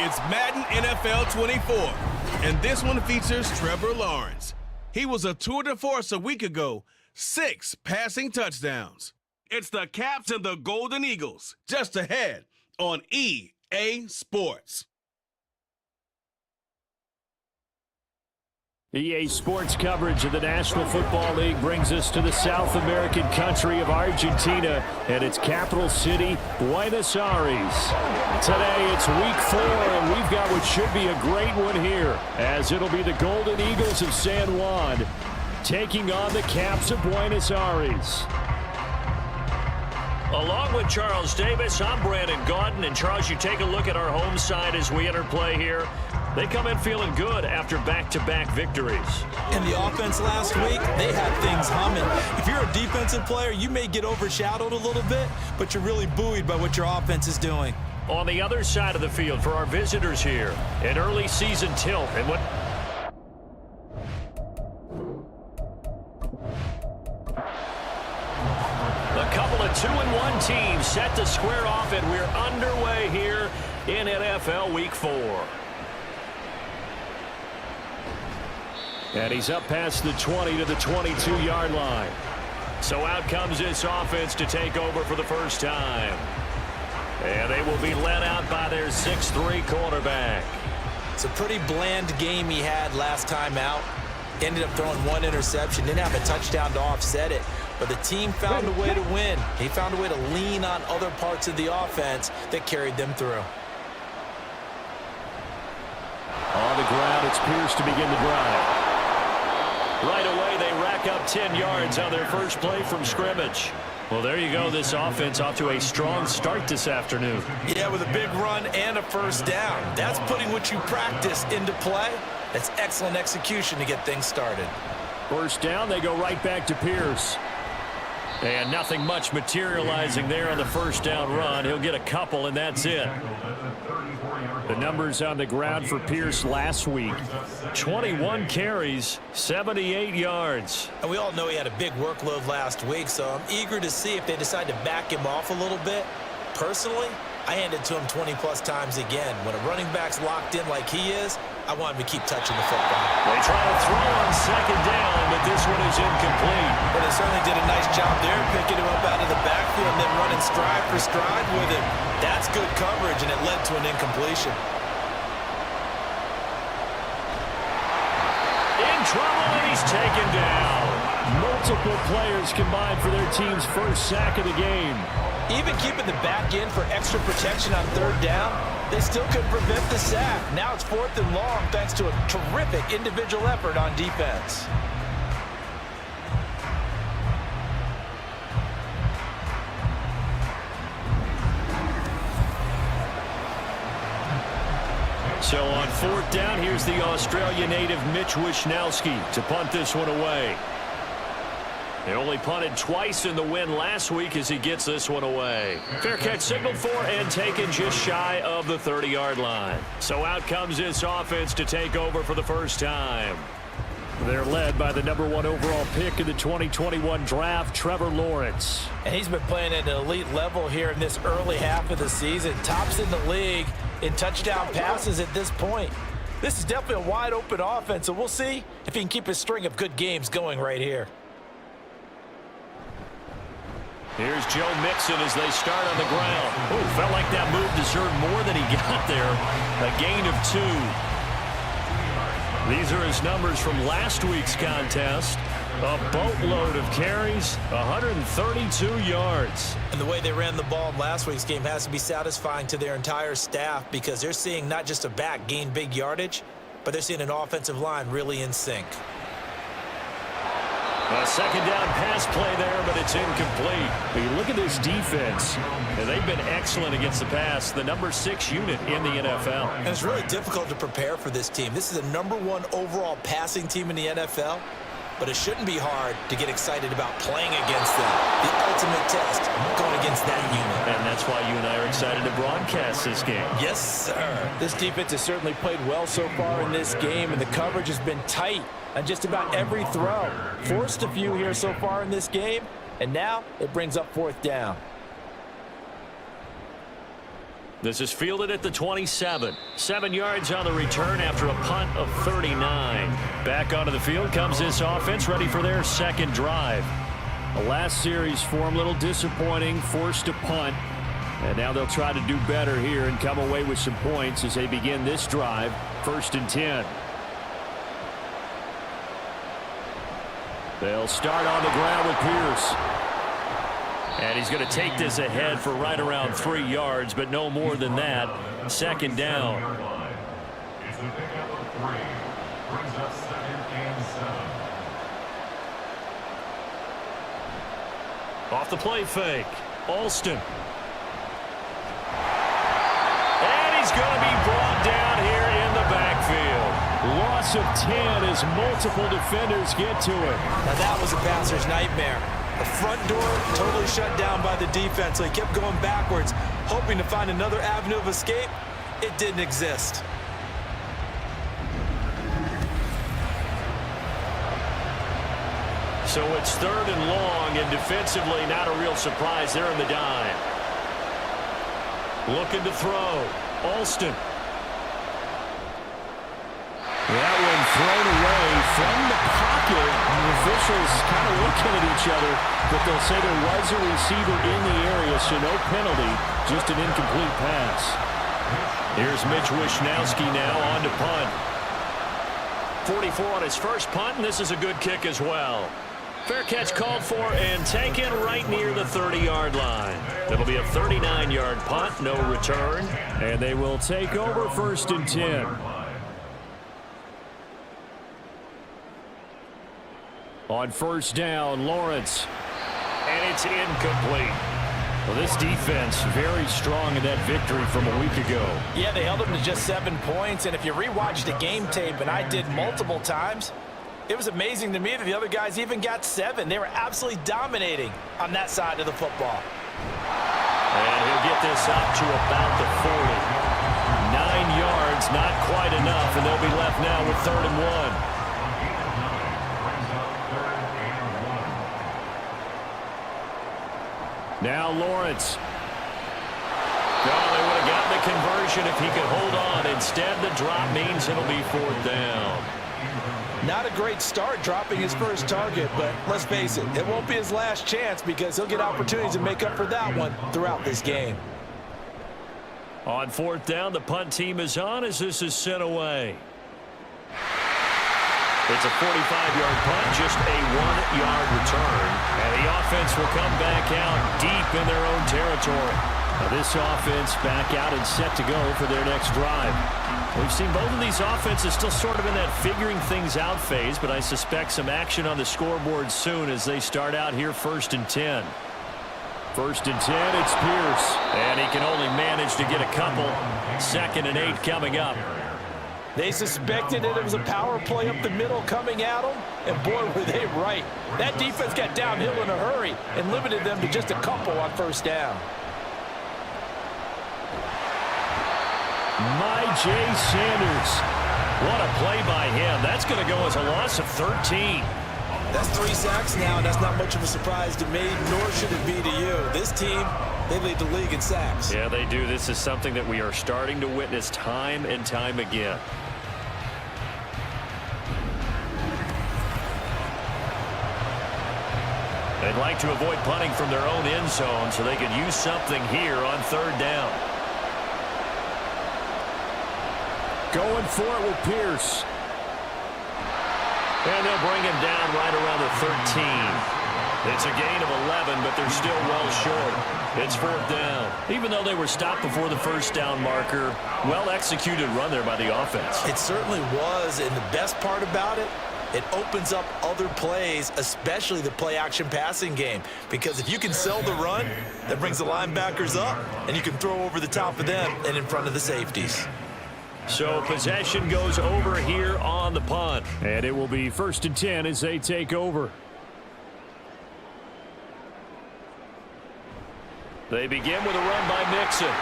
It's Madden NFL 24, and this one features Trevor Lawrence. He was a tour de force a week ago, 6 passing touchdowns. It's the Caps and the Golden Eagles, just ahead on EA Sports. EA Sports coverage of the National Football League brings us to the South American country of Argentina and its capital city, Buenos Aires. Today it's week 4, and we've got what should be a great one here, as it'll be the Golden Eagles of San Juan taking on the Caps of Buenos Aires. Along with Charles Davis, I'm Brandon Gaudin. And Charles, you take a look at our home side as we enter play here. They come in feeling good after back-to-back victories. In the offense last week, they had things humming. If you're a defensive player, you may get overshadowed a little bit, but you're really buoyed by what your offense is doing. On the other side of the field for our visitors here, an early season tilt. And what... A couple of 2-1 teams set to square off, and we're underway here in NFL Week 4. And he's up past the 20 to the 22-yard line. So out comes this offense to take over for the first time. And they will be led out by their 6'3 quarterback. It's a pretty bland game he had last time out. Ended up throwing 1 interception. Didn't have a touchdown to offset it. But the team found a way to win. He found a way to lean on other parts of the offense that carried them through. On the ground, it's Pierce to begin the drive. Right away, they rack up 10 yards on their first play from scrimmage. Well, there you go. This offense off to a strong start this afternoon. Yeah, with a big run and a first down. That's putting what you practice into play. That's excellent execution to get things started. First down, they go right back to Pierce. And nothing much materializing there on the first down run. He'll get a couple, and that's it. The numbers on the ground for Pierce last week. 21 carries, 78 yards. And we all know he had a big workload last week, so I'm eager to see if they decide to back him off a little bit. Personally, I hand it to him 20-plus times again. When a running back's locked in like he is, I want him to keep touching the football. They try to throw on second down, but this one is incomplete. But they certainly did a nice job there, picking him up out of the backfield and then running stride for stride with him. That's good coverage, and it led to an incompletion. In trouble, and he's taken down. Multiple players combined for their team's first sack of the game. Even keeping the back end for extra protection on third down, they still couldn't prevent the sack. Now it's 4th and long thanks to a terrific individual effort on defense. So on 4th down, here's the Australia native Mitch Wishnowsky to punt this one away. They only punted twice in the win last week as he gets this one away. Fair catch signaled for and taken just shy of the 30-yard line. So out comes this offense to take over for the first time. They're led by the #1 overall pick in the 2021 draft, Trevor Lawrence. And he's been playing at an elite level here in this early half of the season. Tops in the league in touchdown passes at this point. This is definitely a wide-open offense, so we'll see if he can keep his string of good games going right here. Here's Joe Mixon as they start on the ground. Oh, felt like that move deserved more than he got there. A gain of 2. These are his numbers from last week's contest. A boatload of carries, 132 yards. And the way they ran the ball in last week's game has to be satisfying to their entire staff because they're seeing not just a back gain big yardage, but they're seeing an offensive line really in sync. A second down pass play there, but it's incomplete. But you look at this defense, and they've been excellent against the pass, the #6 unit in the NFL. And it's really difficult to prepare for this team. This is the #1 overall passing team in the NFL, but it shouldn't be hard to get excited about playing against them. The ultimate test, going against that unit. And that's why you and I are excited to broadcast this game. Yes, sir. This defense has certainly played well so far in this game, and the coverage has been tight on just about every throw. Forced a few here so far in this game, and now it brings up 4th down. This is fielded at the 27. 7 yards on the return after a punt of 39. Back onto the field comes this offense, ready for their second drive. The last series for them, a little disappointing, forced to punt. And now they'll try to do better here and come away with some points as they begin this drive, 1st and 10. They'll start on the ground with Pierce. And he's going to take this ahead for right around 3 yards, but no more than that. 2nd down. Off the play fake. Alston. And he's going to be brought down here in the backfield. Loss of 10 as multiple defenders get to it. Now that was a passer's nightmare. The front door totally shut down by the defense, so he kept going backwards, hoping to find another avenue of escape. It didn't exist. So it's 3rd and long, and defensively not a real surprise there in the dime. Looking to throw. Alston. That one thrown away from the pocket. The officials kind of looking at each other, but they'll say there was a receiver in the area, so no penalty, just an incomplete pass. Here's Mitch Wishnowski now on to punt. 44 on his first punt, and this is a good kick as well. Fair catch called for and taken right near the 30-yard line. It'll be a 39-yard punt, no return. And they will take over 1st and 10. On 1st down, Lawrence. And it's incomplete. Well, this defense very strong in that victory from a week ago. Yeah, they held them to just 7 points, and if you rewatch the game tape, and I did multiple times, it was amazing to me that the other guys even got 7. They were absolutely dominating on that side of the football. And he'll get this up to about the 40. 9 yards, not quite enough, and they'll be left now with 3rd and 1. Now Lawrence. Well, they would have gotten the conversion if he could hold on. Instead, the drop means it'll be 4th down. Not a great start dropping his first target, but let's face it, it won't be his last chance because he'll get opportunities to make up for that one throughout this game. On 4th down, the punt team is on as this is sent away. It's a 45-yard punt, just a 1-yard return. And the offense will come back out deep in their own territory. Now this offense back out and set to go for their next drive. We've seen both of these offenses still sort of in that figuring things out phase, but I suspect some action on the scoreboard soon as they start out here 1st and 10. 1st and 10, it's Pierce. And he can only manage to get a couple. 2nd and 8 coming up. They suspected it was a power play up the middle coming at them, and boy, were they right. That defense got downhill in a hurry and limited them to just a couple on 1st down. Jay Sanders. What a play by him. That's going to go as a loss of 13. That's 3 sacks now, and that's not much of a surprise to me, nor should it be to you. This team, they lead the league in sacks. Yeah, they do. This is something that we are starting to witness time and time again. They'd like to avoid punting from their own end zone so they could use something here on 3rd down. Going for it with Pierce. And they'll bring him down right around the 13. It's a gain of 11, but they're still well short. It's 4th down. Even though they were stopped before the 1st down marker, well-executed run there by the offense. It certainly was, and the best part about it, it opens up other plays, especially the play-action passing game. Because if you can sell the run, that brings the linebackers up, and you can throw over the top of them and in front of the safeties. So possession goes over here on the punt. And it will be 1st and 10 as they take over. They begin with a run by Mixon.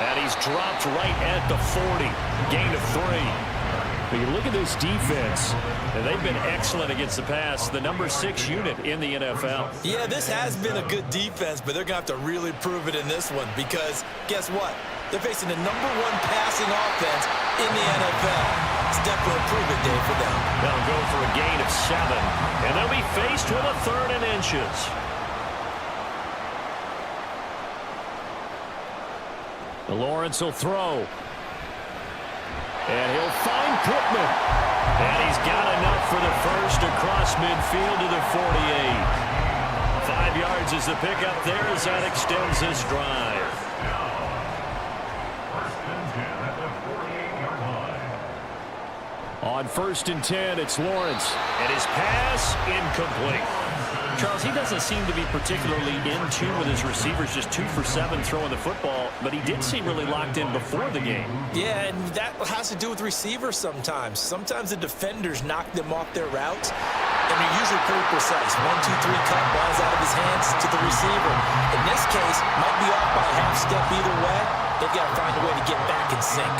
And he's dropped right at the 40. Gain of 3. But you look at this defense. And they've been excellent against the pass, the number 6 unit in the NFL. Yeah, this has been a good defense, but they're going to have to really prove it in this one because guess what? They're facing the number 1 passing offense in the NFL. It's definitely a prove-it day for them. They'll go for a gain of 7, and they'll be faced with a 3rd and inches. Lawrence will throw. And he'll find Pittman. And he's got enough for the first across midfield to the 48. 5 yards is the pickup there as that extends this drive. On 1st and 10, it's Lawrence. And his pass incomplete. Charles, he doesn't seem to be particularly in tune with his receivers, just 2 for 7 throwing the football, but he did seem really locked in before the game. Yeah, and that has to do with receivers sometimes. Sometimes the defenders knock them off their routes, and they're usually pretty precise. 1, 2, 3 cut, ball's out of his hands to the receiver. In this case, might be off by a half step either way. They've got to find a way to get back in sync.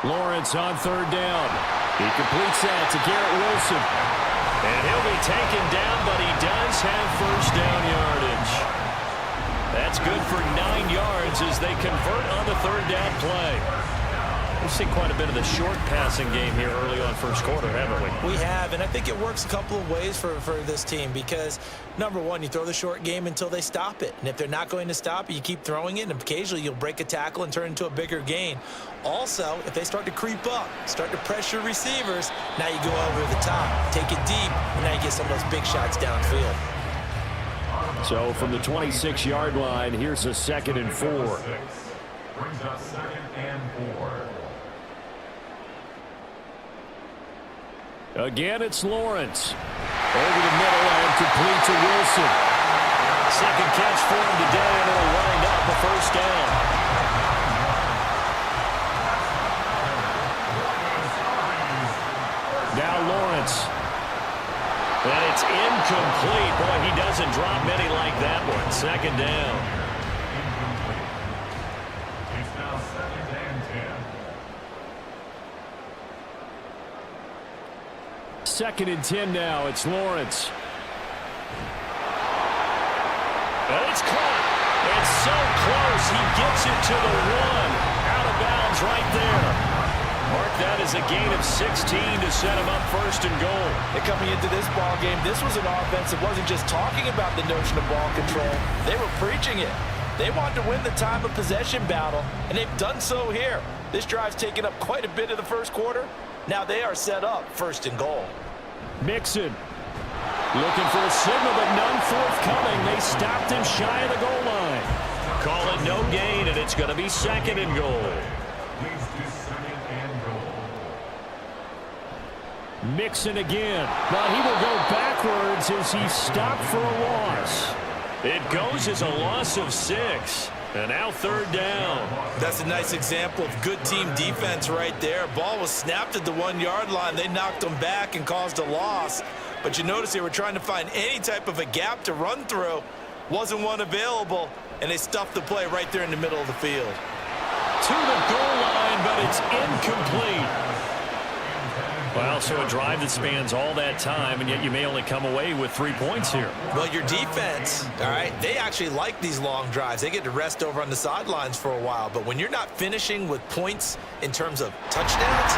Lawrence on 3rd down. He completes that to Garrett Wilson. And he'll be taken down, but he does have 1st down yardage. That's good for 9 yards as they convert on the 3rd down play. We've seen quite a bit of the short passing game here early on 1st quarter, haven't we? We have, and I think it works a couple of ways for this team because, number one, you throw the short game until they stop it. And if they're not going to stop it, you keep throwing it, and occasionally you'll break a tackle and turn it into a bigger gain. Also, if they start to creep up, start to pressure receivers, now you go over the top, take it deep, and now you get some of those big shots downfield. So from the 26-yard line, here's a 2nd and 4. Brings us 2nd and 4. Again, it's Lawrence. Over the middle and complete to Wilson. 2nd catch for him today, and it'll wind up a 1st down. Now Lawrence. And it's incomplete. Boy, he doesn't drop many like that one. 2nd down. It's now 2nd and 10. 2nd and 10 now. It's Lawrence. And it's caught. It's so close. He gets it to the 1. Out of bounds right there. Mark that as a gain of 16 to set him up 1st and goal. And coming into this ball game, this was an offense that wasn't just talking about the notion of ball control. They were preaching it. They wanted to win the time of possession battle, and they've done so here. This drive's taken up quite a bit of the 1st quarter. Now they are set up 1st and goal. Mixon. Looking for a signal, but none forthcoming. They stopped him shy of the goal line. Call it no gain, and it's going to be 2nd and goal. Leads to 2nd and goal. Mixon again. Now he will go backwards as he stopped for a loss. It goes as a loss of 6. And now 3rd down. That's a nice example of good team defense right there. Ball was snapped at the 1-yard line. They knocked them back and caused a loss. But you notice they were trying to find any type of a gap to run through. Wasn't one available, and they stuffed the play right there in the middle of the field. To the goal line, but it's incomplete. Well, so a drive that spans all that time, and yet you may only come away with 3 points here. Well, your defense, all right, they actually like these long drives. They get to rest over on the sidelines for a while. But when you're not finishing with points in terms of touchdowns,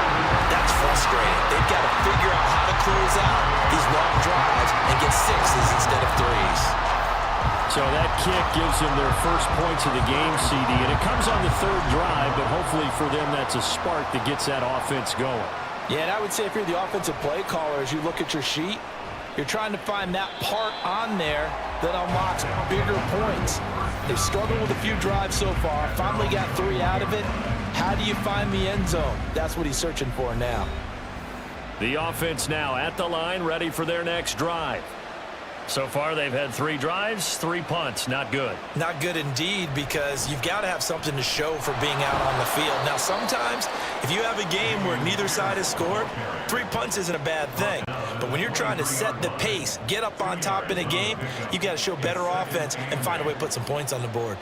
that's frustrating. They've got to figure out how to close out these long drives and get 6s instead of 3s. So that kick gives them their 1st points of the game, CD, and it comes on the 3rd drive, but hopefully for them that's a spark that gets that offense going. Yeah, and I would say if you're the offensive play caller, as you look at your sheet, you're trying to find that part on there that unlocks bigger points. They've struggled with a few drives so far, finally got 3 out of it. How do you find the end zone? That's what he's searching for now. The offense now at the line, ready for their next drive. So far, they've had 3 drives, 3 punts. Not good. Not good indeed, because you've got to have something to show for being out on the field. Now, sometimes, if you have a game where neither side has scored, 3 punts isn't a bad thing. But when you're trying to set the pace, get up on top in a game, you've got to show better offense and find a way to put some points on the board.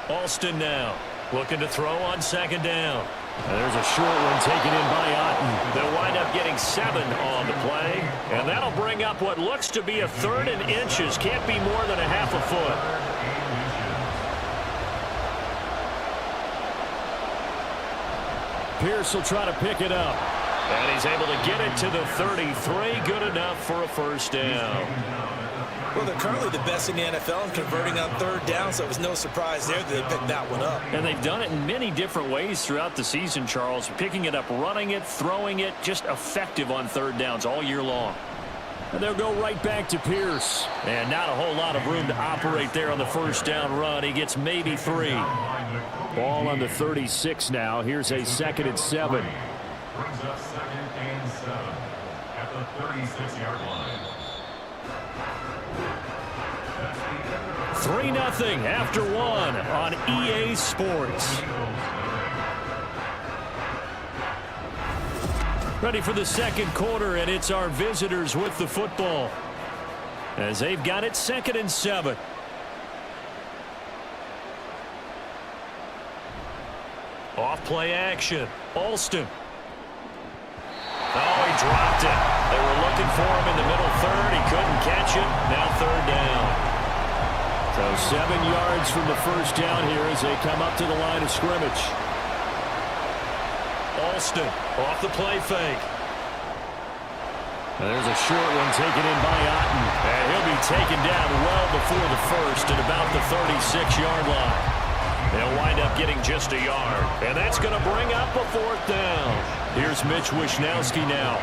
Alston now looking to throw on second down. And there's a short one taken in by Otten. They'll wind up getting 7 on the play. And that'll bring up what looks to be a 3rd and inches. Can't be more than a half a foot. Pierce will try to pick it up. And he's able to get it to the 33. Good enough for a first down. Well, they're currently the best in the NFL in converting on 3rd down, so it was no surprise there that they picked that one up. And they've done it in many different ways throughout the season, Charles. Picking it up, running it, throwing it, just effective on 3rd downs all year long. And they'll go right back to Pierce. And not a whole lot of room to operate there on the first down run. He gets maybe 3. Ball on the 36 now. Here's a 2nd and 7. Brings up 2nd and 7 at the 36-yard line. 3-0 after 1 on EA Sports. Ready for the second quarter, and it's our visitors with the football as they've got it 2nd and 7. Off play action. Alston. Oh, he dropped it. They were looking for him in the middle 3rd. He couldn't catch it. Now 3rd down. So 7 yards from the first down here as they come up to the line of scrimmage. Alston off the play fake. And there's a short one taken in by Otten. And he'll be taken down well before the first at about the 36-yard line. They'll wind up getting just a yard. And that's going to bring up a 4th down. Here's Mitch Wishnowski now.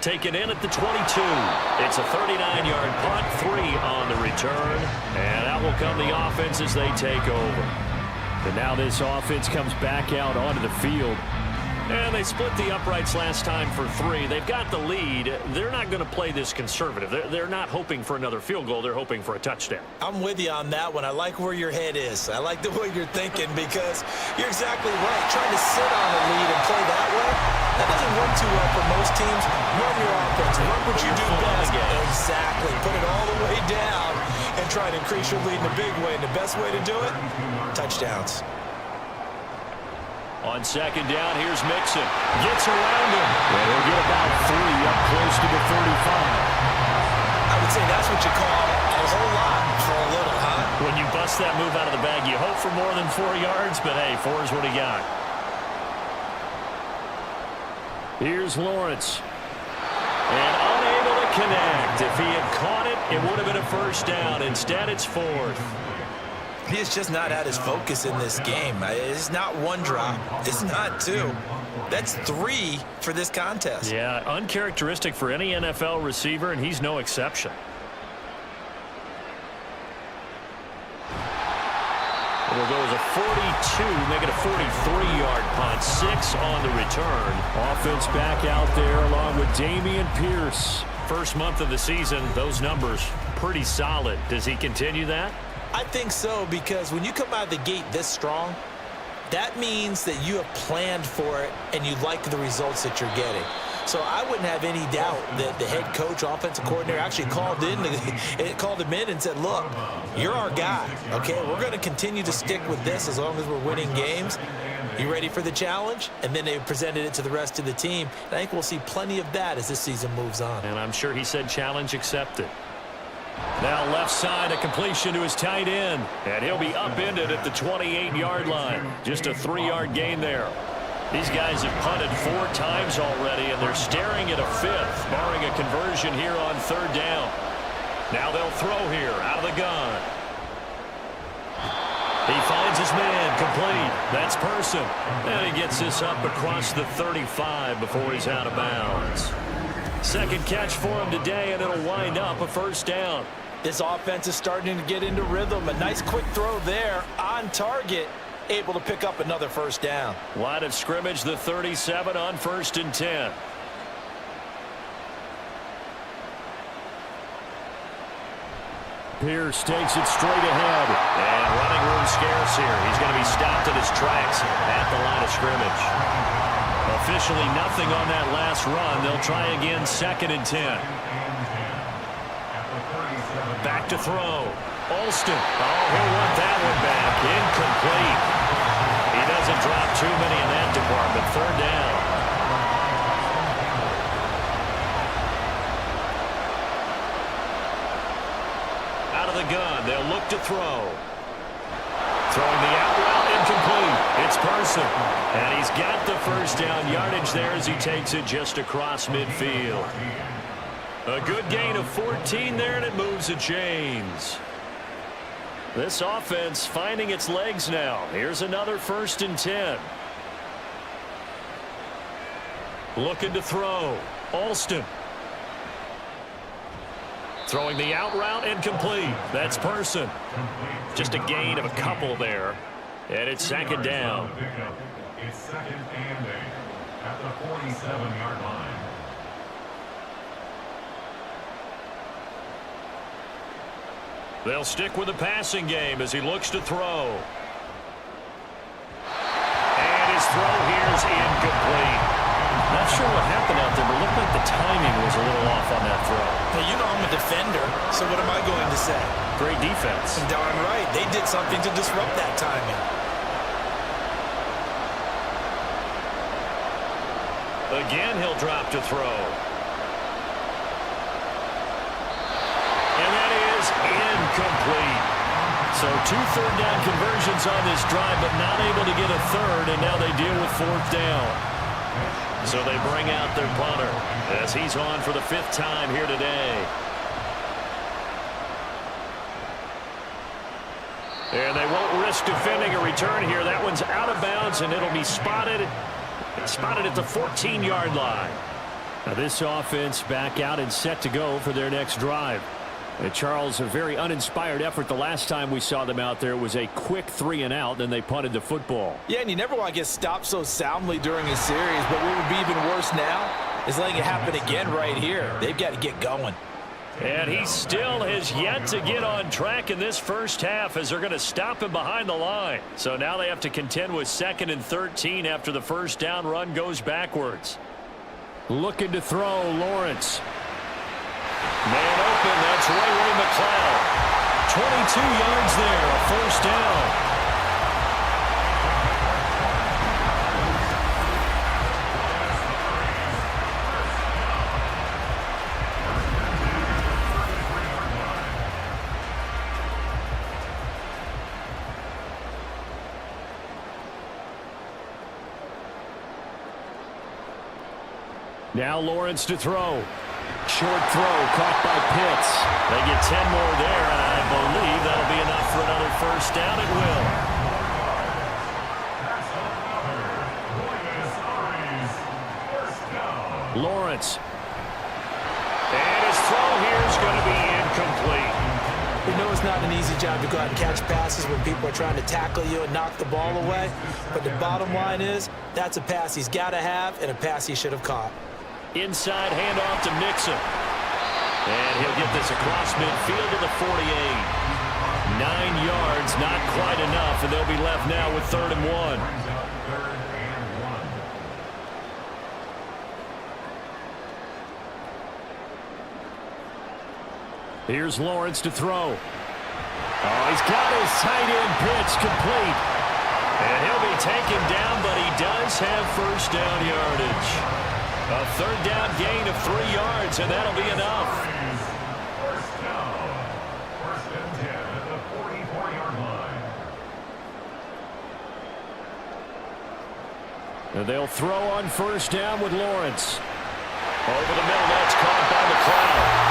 Taken in at the 22. It's a 39-yard punt, 3 on the return. And out will come the offense as they take over. And now this offense comes back out onto the field. And they split the uprights last time for 3. They've got the lead. They're not going to play this conservative. They're not hoping for another field goal. They're hoping for a touchdown. I'm with you on that one. I like where your head is. I like the way you're thinking because you're exactly right. Trying to sit on a lead and play that way, that doesn't work too well for most teams. Run your offense. Run what you do best. Exactly. Put it all the way down and try to increase your lead in a big way. And the best way to do it, touchdowns. On second down, here's Mixon. Gets around him. And he'll get about 3 up close to the 35. I would say that's what you call a whole lot for a little, huh? When you bust that move out of the bag, you hope for more than 4 yards, but hey, 4 is what he got. Here's Lawrence. And unable to connect. If he had caught it, it would have been a first down. Instead, it's 4th. He has just not had his focus in this game. It's not 1 drop. It's not 2. That's 3 for this contest. Yeah, uncharacteristic for any NFL receiver, and he's no exception. It'll go as a 42, make it a 43-yard punt, 6 on the return. Offense back out there along with Dameon Pierce. First month of the season, those numbers pretty solid. Does he continue that? I think so, because when you come out of the gate this strong, that means that you have planned for it and you like the results that you're getting. So I wouldn't have any doubt that the head coach, offensive coordinator, actually called him in and said, look, you're our guy, okay? We're going to continue to stick with this as long as we're winning games. You ready for the challenge? And then they presented it to the rest of the team. And I think we'll see plenty of that as this season moves on. And I'm sure he said challenge accepted. Now left side, a completion to his tight end. And he'll be upended at the 28-yard line. Just a 3-yard gain there. These guys have punted 4 times already, and they're staring at a 5th, barring a conversion here on 3rd down. Now they'll throw here out of the gun. He finds his man, complete. That's Person. And he gets this up across the 35 before he's out of bounds. Second catch for him today, and it'll wind up a first down. This offense is starting to get into rhythm. A nice quick throw there on target, able to pick up another first down. Line of scrimmage, the 37 on 1st and 10. Pierce takes it straight ahead. And running room scarce here. He's going to be stopped in his tracks at the line of scrimmage. Officially nothing on that last run. They'll try again 2nd and 10. Back to throw. Alston. Oh, he'll want that one back. Incomplete. He doesn't drop too many in that department. Third down. Out of the gun. They'll look to throw. Throwing the out route, incomplete. It's Person. And he's got the first down yardage there as he takes it just across midfield. A good gain of 14 there, and it moves the chains. This offense finding its legs now. Here's another 1st and 10. Looking to throw. Alston. Throwing the out route, incomplete. That's Person. Just a gain of a couple there. And it's 2nd down. It's 2nd and 8 at the 47-yard line. They'll stick with the passing game as he looks to throw. And his throw here is incomplete. Not sure what happened out there, but it looked like the timing was a little off on that throw. Hey, you know I'm a defender, so what am I going to say? Great defense. Darn right. They did something to disrupt that timing. Again, he'll drop to throw. And that is incomplete. So 2 third-down conversions on this drive, but not able to get a third, and now they deal with 4th down. So they bring out their punter as he's on for the 5th time here today. And they won't risk defending a return here. That one's out of bounds, and it'll be spotted at the 14-yard line. Now this offense back out and set to go for their next drive. And Charles, a very uninspired effort. The last time we saw them out there was a quick 3-and-out, then they punted the football. Yeah, and you never want to get stopped so soundly during a series, but what would be even worse now is letting it happen again right here. They've got to get going. And he still has yet to get on track in this first half as they're going to stop him behind the line. So now they have to contend with 2nd and 13 after the first down run goes backwards. Looking to throw, Lawrence. Man open, that's Ray McLeod. 22 yards there, a first down. Now Lawrence to throw. Short throw caught by Pitts. They get 10 more there, and I believe that'll be enough for another first down. It will. Lawrence. And his throw here is going to be incomplete. You know it's not an easy job to go out and catch passes when people are trying to tackle you and knock the ball away. But the bottom line is, that's a pass he's got to have and a pass he should have caught. Inside handoff to Mixon. And he'll get this across midfield to the 48. 9 yards, not quite enough, and they'll be left now with 3rd and 1. Here's Lawrence to throw. Oh, he's got his tight end pitch complete. And he'll be taken down, but he does have first down yardage. A 3rd down gain of 3 yards, and that'll be enough. First down. 1st and 10 at the 44-yard line. And they'll throw on first down with Lawrence. Over the middle, that's caught by McLeod.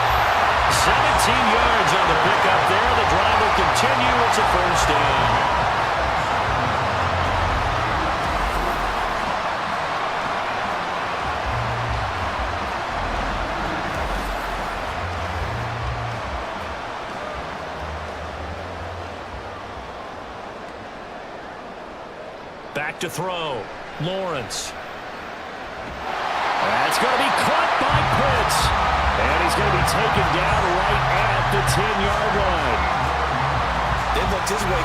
17 yards on the pickup there. The drive will continue. It's a first down. Back to throw. Lawrence. That's going to be caught by Pitts. And he's going to be taken down right at the 10-yard line. They looked his way.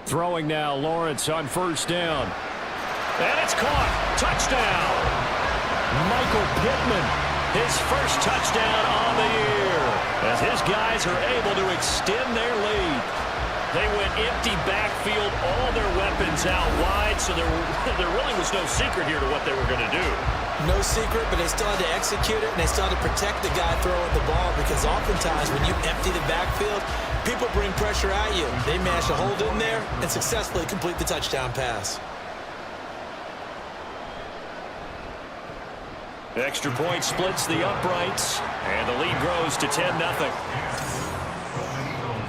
Throwing now, Lawrence on first down. And it's caught. Touchdown. Michael Pittman, his first touchdown on the year, as his guys are able to extend their lead. They went empty backfield, all their weapons out wide, so there really was no secret here to what they were going to do. No secret, but they still had to execute it, and they still had to protect the guy throwing the ball, because oftentimes when you empty the backfield, people bring pressure at you. They managed to hold in there and successfully complete the touchdown pass. Extra point splits the uprights, and the lead grows to 10-0.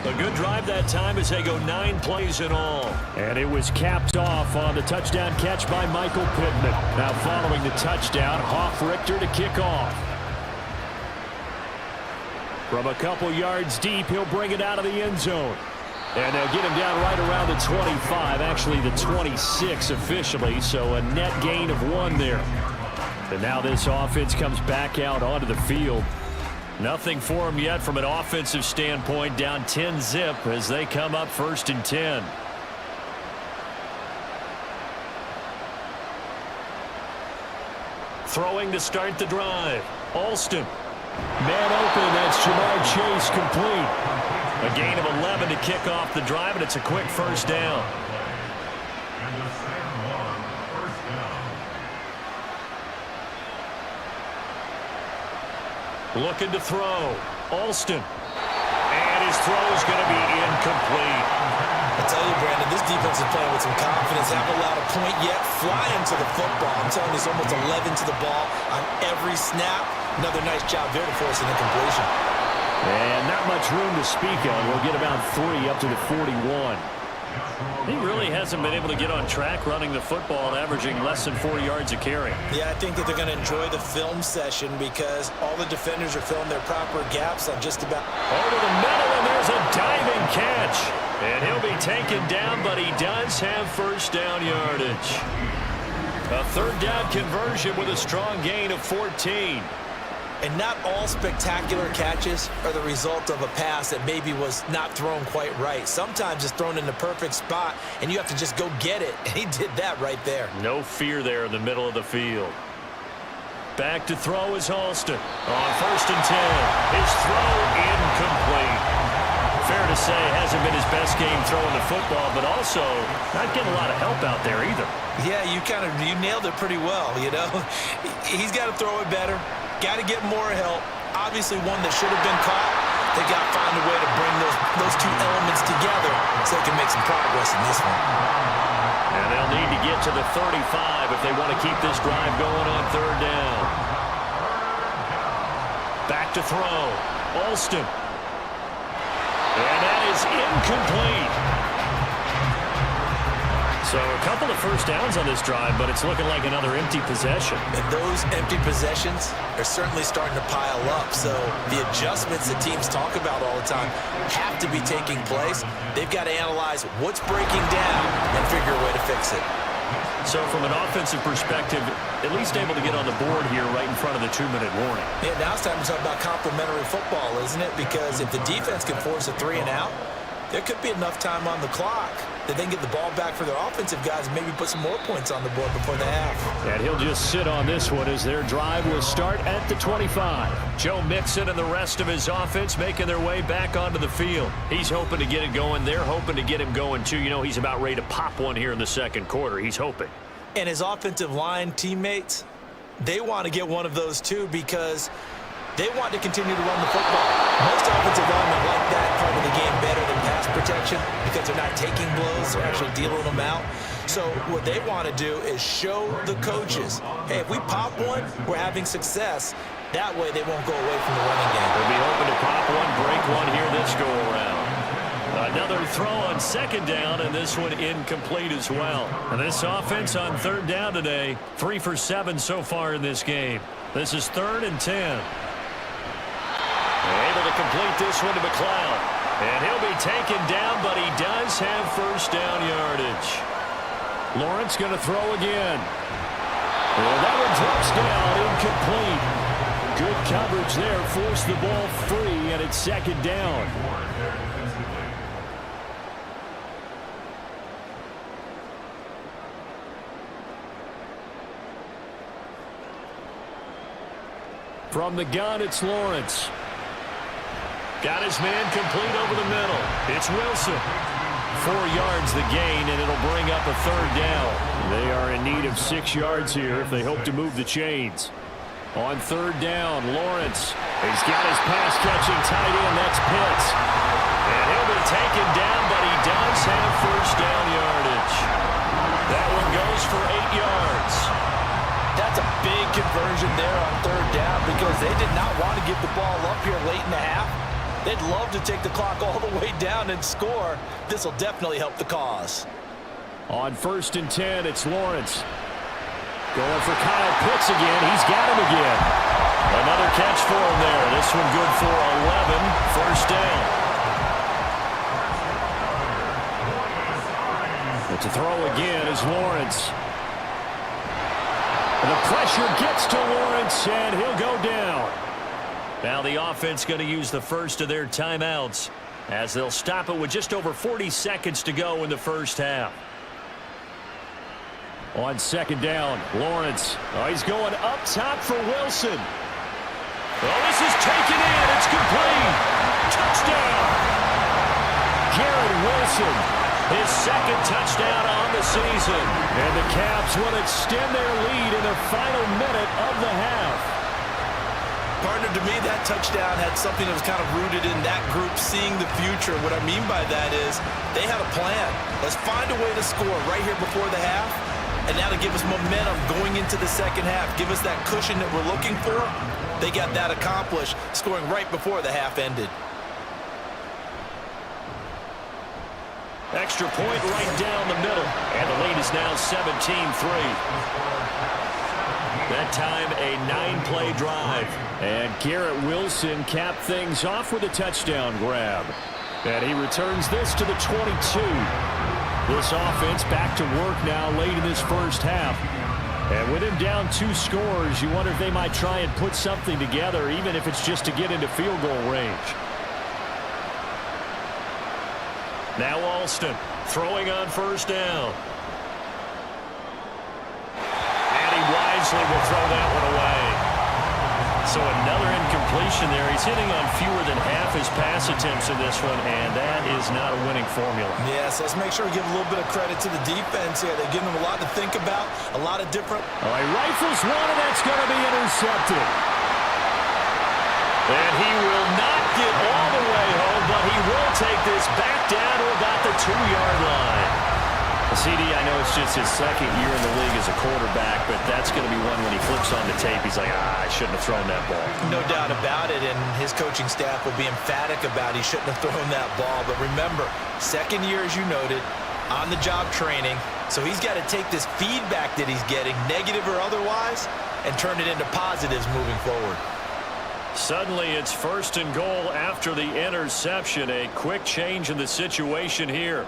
A good drive that time as they go 9 plays in all. And it was capped off on the touchdown catch by Michael Pittman. Now following the touchdown, Richter to kick off. From a couple yards deep, he'll bring it out of the end zone. And they'll get him down right around the 25, actually the 26 officially, so a net gain of 1 there. And now this offense comes back out onto the field. Nothing for them yet from an offensive standpoint, down 10-0 as they come up 1st and 10. Throwing to start the drive. Alston. Man open, that's Jamar Chase complete. A gain of 11 to kick off the drive, and it's a quick first down. Looking to throw. Alston. And his throw is going to be incomplete. I tell you, Brandon, this defense is playing with some confidence. Haven't allowed a point yet. Flying to the football. I'm telling you, it's almost 11 to the ball on every snap. Another nice job there to force an incompletion. And not much room to speak of. We'll get about 3 up to the 41. He really hasn't been able to get on track running the football, averaging less than 4 yards a carry. Yeah, I think that they're going to enjoy the film session because all the defenders are filling their proper gaps on just about. Over the middle, and there's a diving catch. And he'll be taken down, but he does have first down yardage. A 3rd down conversion with a strong gain of 14. And not all spectacular catches are the result of a pass that maybe was not thrown quite right. Sometimes it's thrown in the perfect spot, and you have to just go get it. And he did that right there. No fear there in the middle of the field. Back to throw is Alston. On 1st and 10. His throw incomplete. Fair to say, hasn't been his best game throwing the football, but also not getting a lot of help out there either. Yeah, you nailed it pretty well, you know. He's got to throw it better. Got to get more help. Obviously one that should have been caught. They got to find a way to bring those two elements together so they can make some progress in this one. And they'll need to get to the 35 if they want to keep this drive going on 3rd down. Back to throw. Alston. And that is incomplete. So a couple of first downs on this drive, but it's looking like another empty possession. And those empty possessions are certainly starting to pile up. So the adjustments that teams talk about all the time have to be taking place. They've got to analyze what's breaking down and figure a way to fix it. So from an offensive perspective, at least able to get on the board here right in front of the 2-minute warning. Yeah, now it's time to talk about complementary football, isn't it? Because if the defense can force a 3 and out, there could be enough time on the clock that they can get the ball back for their offensive guys and maybe put some more points on the board before the half. And he'll just sit on this one as their drive will start at the 25. Joe Mixon and the rest of his offense making their way back onto the field. He's hoping to get it going. They're hoping to get him going, too. You know, he's about ready to pop one here in the 2nd quarter. He's hoping. And his offensive line teammates, they want to get one of those, too, because they want to continue to run the football. Most offensive linemen like that part of the game better than pass protection because they're not taking blows. They're actually dealing them out. So what they want to do is show the coaches, hey, if we pop one, we're having success. That way they won't go away from the running game. They'll be hoping to pop one, break one here this go-around. Another throw on 2nd down, and this one incomplete as well. And this offense on 3rd down today, 3 for 7 so far in this game. This is 3rd and 10. Able to complete this one to McLeod. And he'll be taken down, but he does have first down yardage. Lawrence going to throw again. And that one drops down, incomplete. Good coverage there, forced the ball free, and it's 2nd down. From the gun, it's Lawrence. Got his man complete over the middle. It's Wilson. 4 yards the gain, and it'll bring up a third down. They are in need of 6 yards here if they hope to move the chains. On third down, Lawrence. He's got his pass-catching tight end. That's Pitts. And he'll be taken down, but he does have first down yardage. That one goes for 8 yards. That's a big conversion there on third down because they did not want to give the ball up here late in the half. They'd love to take the clock all the way down and score. This will definitely help the cause. On 1st and 10, it's Lawrence. Going for Kyle Pitts again. He's got him again. Another catch for him there. This one good for 11. First down. But to throw again is Lawrence. The pressure gets to Lawrence, and he'll go down. Now the offense going to use the first of their timeouts as they'll stop it with just over 40 seconds to go in the first half. On 2nd down, Lawrence. Oh, he's going up top for Wilson. Oh, this is taken in. It's complete. Touchdown. Garrett Wilson. His 2nd touchdown on the season. And the Caps will extend their lead in the final minute of the half. Partner, to me, that touchdown had something that was kind of rooted in that group seeing the future. What I mean by that is they had a plan. Let's find a way to score right here before the half. And now to give us momentum going into the second half, give us that cushion that we're looking for. They got that accomplished, scoring right before the half ended. Extra point right down the middle. And the lead is now 17-3. That time, a 9-play drive. And Garrett Wilson capped things off with a touchdown grab. And he returns this to the 22. This offense back to work now late in this first half. And with him down 2 scores, you wonder if they might try and put something together, even if it's just to get into field goal range. Now Alston throwing on first down. And he wisely will throw that one away. So another incompletion there. He's hitting on fewer than half his pass attempts in this one, and that is not a winning formula. Yes, let's make sure we give a little bit of credit to the defense here. They're giving them a lot to think about, a lot of different... All right, rifles one, and that's going to be intercepted. And he will not get all the way home, but he will take this back down to about the 2-yard line. CD, I know it's just his 2nd year in the league as a quarterback, but that's going to be one when he flips on the tape, he's like, I shouldn't have thrown that ball. No doubt about it, and his coaching staff will be emphatic about he shouldn't have thrown that ball. But remember, 2nd year, as you noted, on-the-job training, so he's got to take this feedback that he's getting, negative or otherwise, and turn it into positives moving forward. Suddenly, it's 1st and goal after the interception. A quick change in the situation here.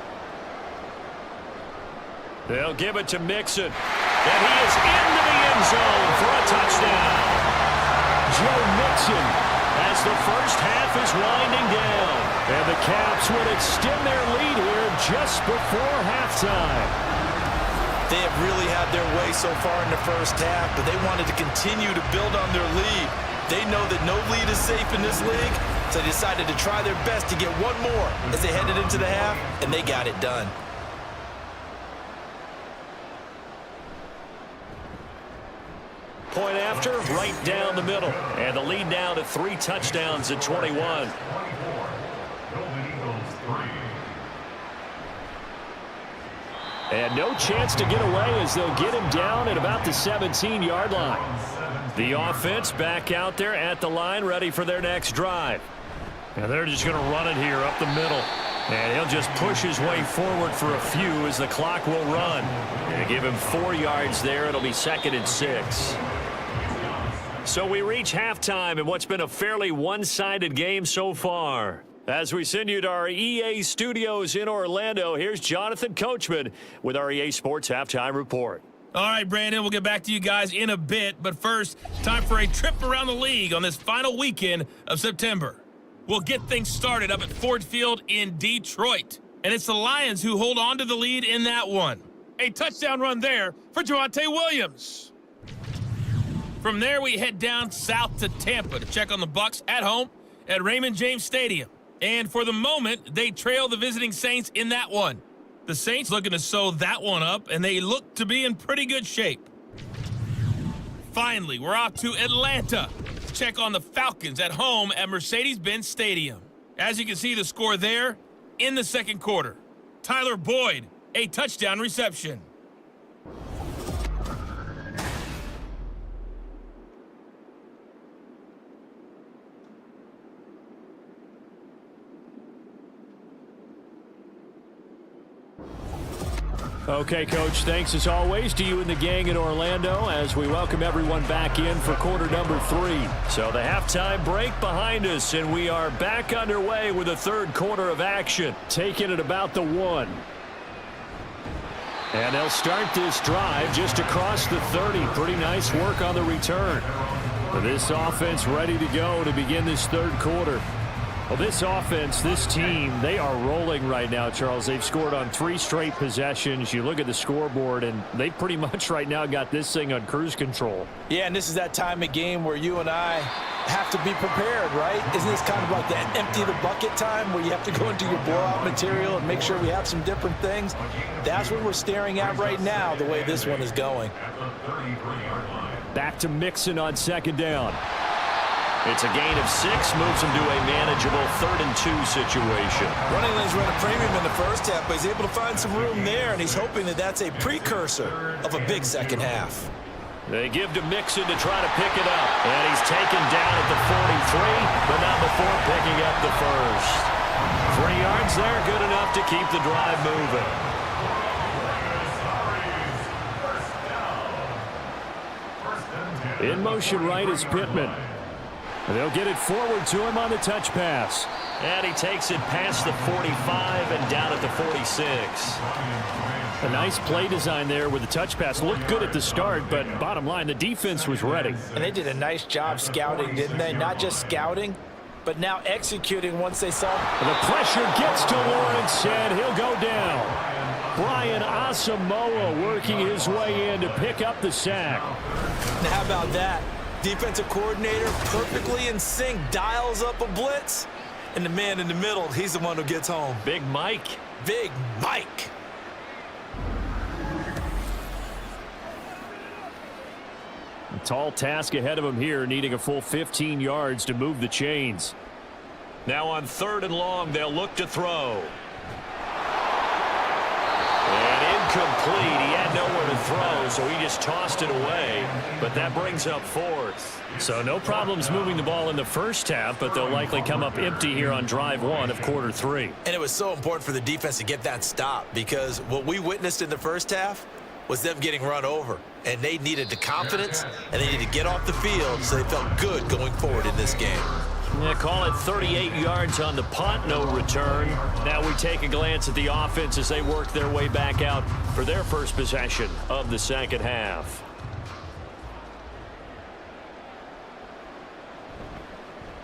They'll give it to Mixon. And he is into the end zone for a touchdown. Joe Mixon as the first half is winding down. And the Caps would extend their lead here just before halftime. They have really had their way so far in the first half, but they wanted to continue to build on their lead. They know that no lead is safe in this league, so they decided to try their best to get one more as they headed into the half, and they got it done. Point after, right down the middle. And the lead now to 3 touchdowns at 21. And no chance to get away as they'll get him down at about the 17-yard line. The offense back out there at the line, ready for their next drive. And they're just going to run it here up the middle. And he'll just push his way forward for a few as the clock will run. And give him 4 yards there. It'll be 2nd and 6. So we reach halftime in what's been a fairly one-sided game so far. As we send you to our EA studios in Orlando, here's Jonathan Coachman with our EA Sports Halftime Report. All right, Brandon, we'll get back to you guys in a bit. But first, time for a trip around the league on this final weekend of September. We'll get things started up at Ford Field in Detroit. And it's the Lions who hold on to the lead in that one. A touchdown run there for Javonte Williams. From there, we head down south to Tampa to check on the Bucs at home at Raymond James Stadium. And for the moment, they trail the visiting Saints in that one. The Saints looking to sew that one up, and they look to be in pretty good shape. Finally, we're off to Atlanta to check on the Falcons at home at Mercedes-Benz Stadium. As you can see the score there in the second quarter. Tyler Boyd, a touchdown reception. Okay, Coach, thanks as always to you and the gang in Orlando as we welcome everyone back in for quarter number 3. So the halftime break behind us, and we are back underway with the third quarter of action. Taking it about the 1. And they'll start this drive just across the 30. Pretty nice work on the return. This offense ready to go to begin this third quarter. Well, this offense, this team, they are rolling right now, Charles. They've scored on 3 straight possessions. You look at the scoreboard, and they pretty much right now got this thing on cruise control. Yeah, and this is that time of game where you and I have to be prepared, right? Isn't this kind of like that empty the bucket time where you have to go into your blowout material and make sure we have some different things? That's what we're staring at right now, the way this one is going. Back to Mixon on second down. It's a gain of 6, moves him to a manageable 3rd and 2 situation. Running lanes run a premium in the first half, but he's able to find some room there, and he's hoping that that's a precursor of a big second half. They give to Mixon to try to pick it up, and he's taken down at the 43, but not before picking up the first. 3 yards there, good enough to keep the drive moving. In motion right is Pittman. They'll get it forward to him on the touch pass. And he takes it past the 45 and down at the 46. A nice play design there with the touch pass. Looked good at the start, but bottom line, the defense was ready. And they did a nice job scouting, didn't they? Not just scouting, but now executing once they saw. The pressure gets to Lawrence, and he'll go down. Brian Asamoah working his way in to pick up the sack. Now how about that? Defensive coordinator perfectly in sync, dials up a blitz, and the man in the middle, he's the one who gets home. Big Mike. Big Mike. A tall task ahead of him here, needing a full 15 yards to move the chains. Now on 3rd and long, they'll look to throw. Incomplete. He had nowhere to throw, so he just tossed it away. But that brings up 4th. So no problems moving the ball in the first half, but they'll likely come up empty here on drive 1 of quarter 3. And it was so important for the defense to get that stop because what we witnessed in the first half was them getting run over. And they needed the confidence, and they needed to get off the field so they felt good going forward in this game. Yeah, call it 38 yards on the punt, no return. Now we take a glance at the offense as they work their way back out for their first possession of the second half.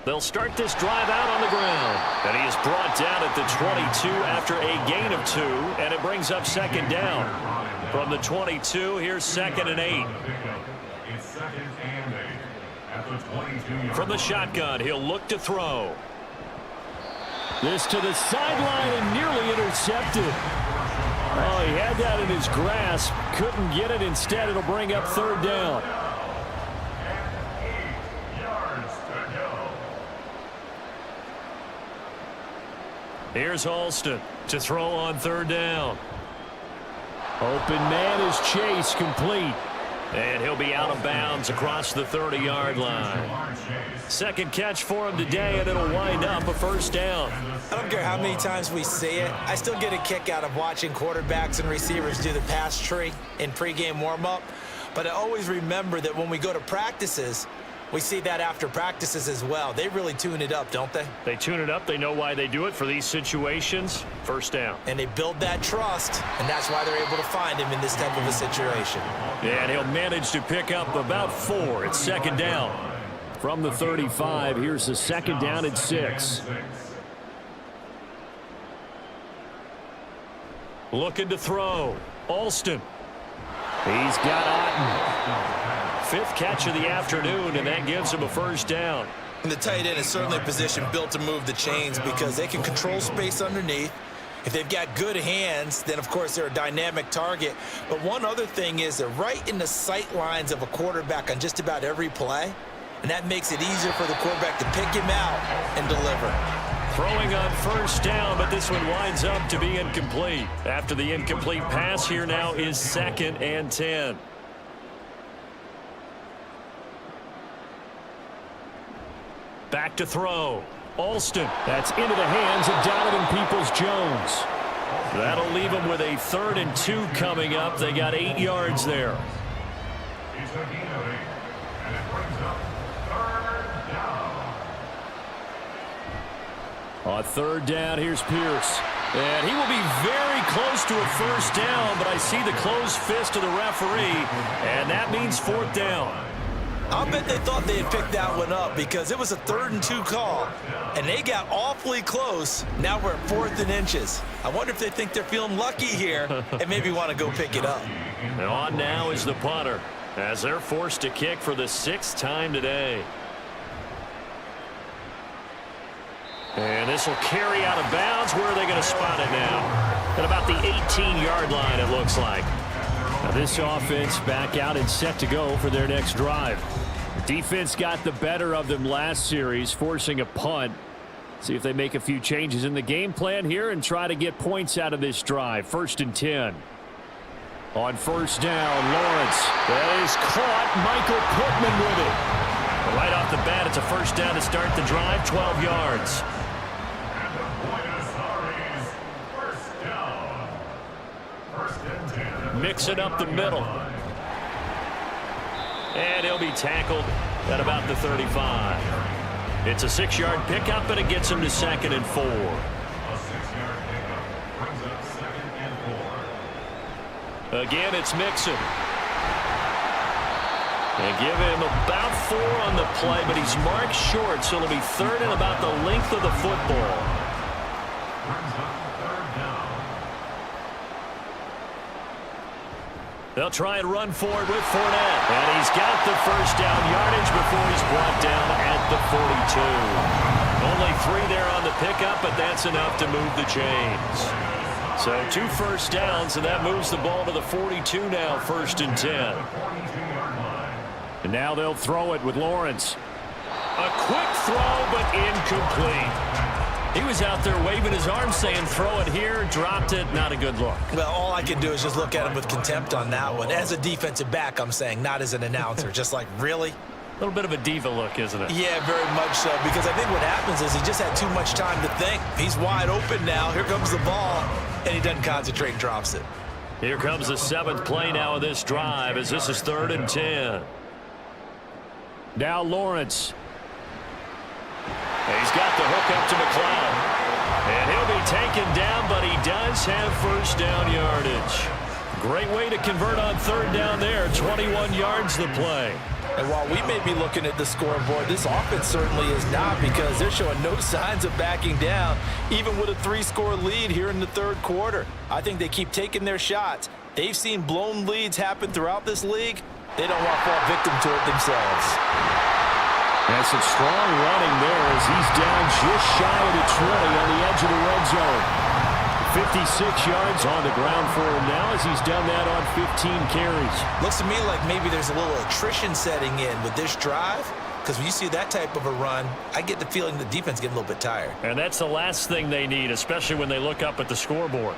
They'll start this drive out on the ground. And he is brought down at the 22 after a gain of 2, and it brings up second down. From the 22, here's 2nd and 8. It's 2nd and 8. From the shotgun, he'll look to throw. This to the sideline and nearly intercepted. Oh, he had that in his grasp. Couldn't get it. Instead, it'll bring up 3rd down. And 8 yards to go. Here's Alston to throw on 3rd down. Open man is Chase, complete. And he'll be out of bounds across the 30-yard line. Second catch for him today, and it'll wind up a 1st down. I don't care how many times we say it. I still get a kick out of watching quarterbacks and receivers do the pass tree in pregame warm-up. But I always remember that when we go to practices, we see that after practices as well. They really tune it up, don't they? They tune it up. They know why they do it for these situations. 1st down. And they build that trust, and that's why they're able to find him in this type of a situation. Yeah, and he'll manage to pick up about 4. It's 2nd down. From the 35, here's the 2nd down and 6. Looking to throw. Alston. He's got Otten. Fifth catch of the afternoon, and that gives him a first down. And the tight end is certainly a position built to move the chains because they can control space underneath. If they've got good hands, then, of course, they're a dynamic target. But one other thing is they're right in the sight lines of a quarterback on just about every play, and that makes it easier for the quarterback to pick him out and deliver. Throwing on first down, but this one winds up to be incomplete. After the incomplete pass, here now is 2nd and 10. Back to throw. Alston. That's into the hands of Donovan Peoples-Jones. That'll leave them with a 3rd and 2 coming up. They got 8 yards there. He's a gain, and it brings up 3rd down. On 3rd down, here's Pierce. And he will be very close to a first down, but I see the closed fist of the referee, and that means 4th down. I'll bet they thought they had picked that one up because it was a 3rd and 2 call, and they got awfully close. Now we're at 4th and inches. I wonder if they think they're feeling lucky here and maybe want to go pick it up. And on now is the punter as they're forced to kick for the 6th time today. And this will carry out of bounds. Where are they going to spot it now? At about the 18-yard line, it looks like. Now this offense back out and set to go for their next drive. The defense got the better of them last series, forcing a punt. See if they make a few changes in the game plan here and try to get points out of this drive. 1st and 10. On first down, Lawrence. That is caught. Michael Pittman with it. Right off the bat, it's a first down to start the drive, 12 yards. Mixing up the middle. And he'll be tackled at about the 35. It's a 6-yard pickup, and it gets him to 2nd and 4. A 6-yard pickup brings up 2nd and 4. Again, it's Mixon. They give him about 4 on the play, but he's marked short, so it'll be 3rd and about the length of the football. Brings up 3rd down. They'll try and run forward with Fournette. And he's got the first down yardage before he's brought down at the 42. Only 3 there on the pickup, but that's enough to move the chains. So 2 first downs, and that moves the ball to the 42 now, 1st and 10. And now they'll throw it with Lawrence. A quick throw, but incomplete. He was out there waving his arms saying, throw it here, dropped it, not a good look. Well, all I can do is just look at him with contempt on that one. As a defensive back, I'm saying, not as an announcer. Just like, really? A little bit of a diva look, isn't it? Yeah, very much so, because I think what happens is he just had too much time to think. He's wide open now. Here comes the ball, and he doesn't concentrate and drops it. Here comes the 7th play now of this drive as this is 3rd and 10. Now Lawrence. He's got the hook up to McLeod. And he'll be taken down, but he does have first down yardage. Great way to convert on 3rd down there. 21 yards the play. And while we may be looking at the scoreboard, this offense certainly is not, because they're showing no signs of backing down, even with a 3-score lead here in the 3rd quarter. I think they keep taking their shots. They've seen blown leads happen throughout this league. They don't want to fall victim to it themselves. That's some strong running there as he's down just shy of the 20 on the edge of the red zone. 56 yards on the ground for him now as he's done that on 15 carries. Looks to me like maybe there's a little attrition setting in with this drive, because when you see that type of a run, I get the feeling the defense getting a little bit tired. And that's the last thing they need, especially when they look up at the scoreboard.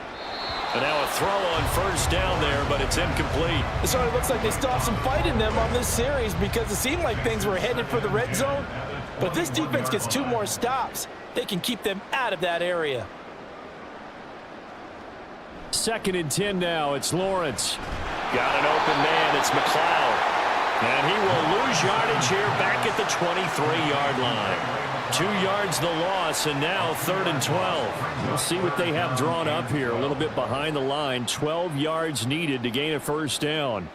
And now a throw on first down there, but it's incomplete. It sort of looks like they still have some fight in them on this series, because it seemed like things were headed for the red zone. But if this defense gets 2 more stops, they can keep them out of that area. 2nd and 10 now. It's Lawrence. Got an open man. It's McLeod. And he will lose yardage here back at the 23-yard line. 2 yards the loss, and now 3rd and 12. We'll see what they have drawn up here. A little bit behind the line. 12 yards needed to gain a first down.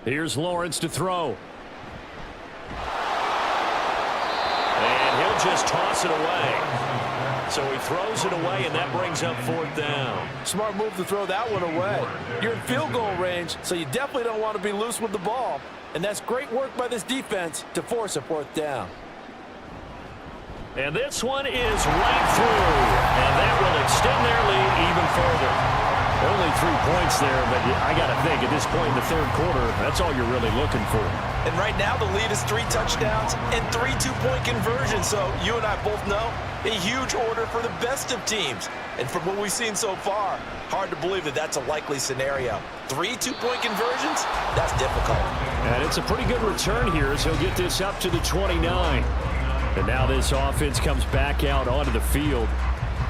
Here's Lawrence to throw. And he'll just toss it away. So he throws it away, and that brings up 4th down. Smart move to throw that one away. You're in field goal range, so you definitely don't want to be loose with the ball. And that's great work by this defense to force a 4th down. And this one is right through, and that will extend their lead even further. Only 3 points there, but I got to think at this point in the third quarter, that's all you're really looking for. And right now the lead is 3 touchdowns and 3 two-point conversions. So you and I both know a huge order for the best of teams. And from what we've seen so far, hard to believe that that's a likely scenario. 3 two-point conversions? That's difficult. And it's a pretty good return here as he'll get this up to the 29. And now this offense comes back out onto the field.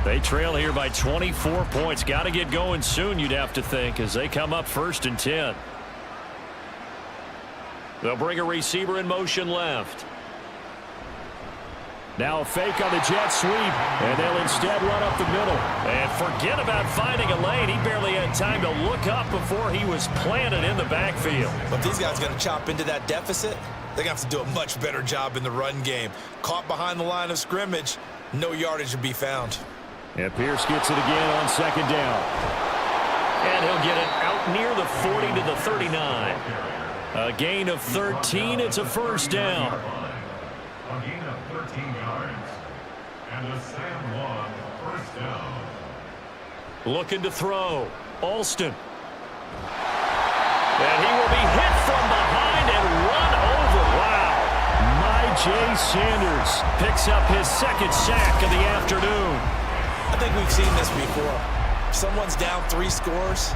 They trail here by 24 points. Got to get going soon, you'd have to think, as they come up 1st and 10. They'll bring a receiver in motion left. Now a fake on the jet sweep, and they'll instead run up the middle. And forget about finding a lane. He barely had time to look up before he was planted in the backfield. But these guys going to chop into that deficit, they're going to have to do a much better job in the run game. Caught behind the line of scrimmage, no yardage to be found. And Pierce gets it again on 2nd down. And he'll get it out near the 40 to the 39. A gain of 13. It's a 1st down. A gain of 13 yards. And a Sam Long 1st down. Looking to throw. Alston. And he will be hit from behind and run over. Wow. Jay Sanders picks up his 2nd sack of the afternoon. I think we've seen this before. Someone's down 3 scores.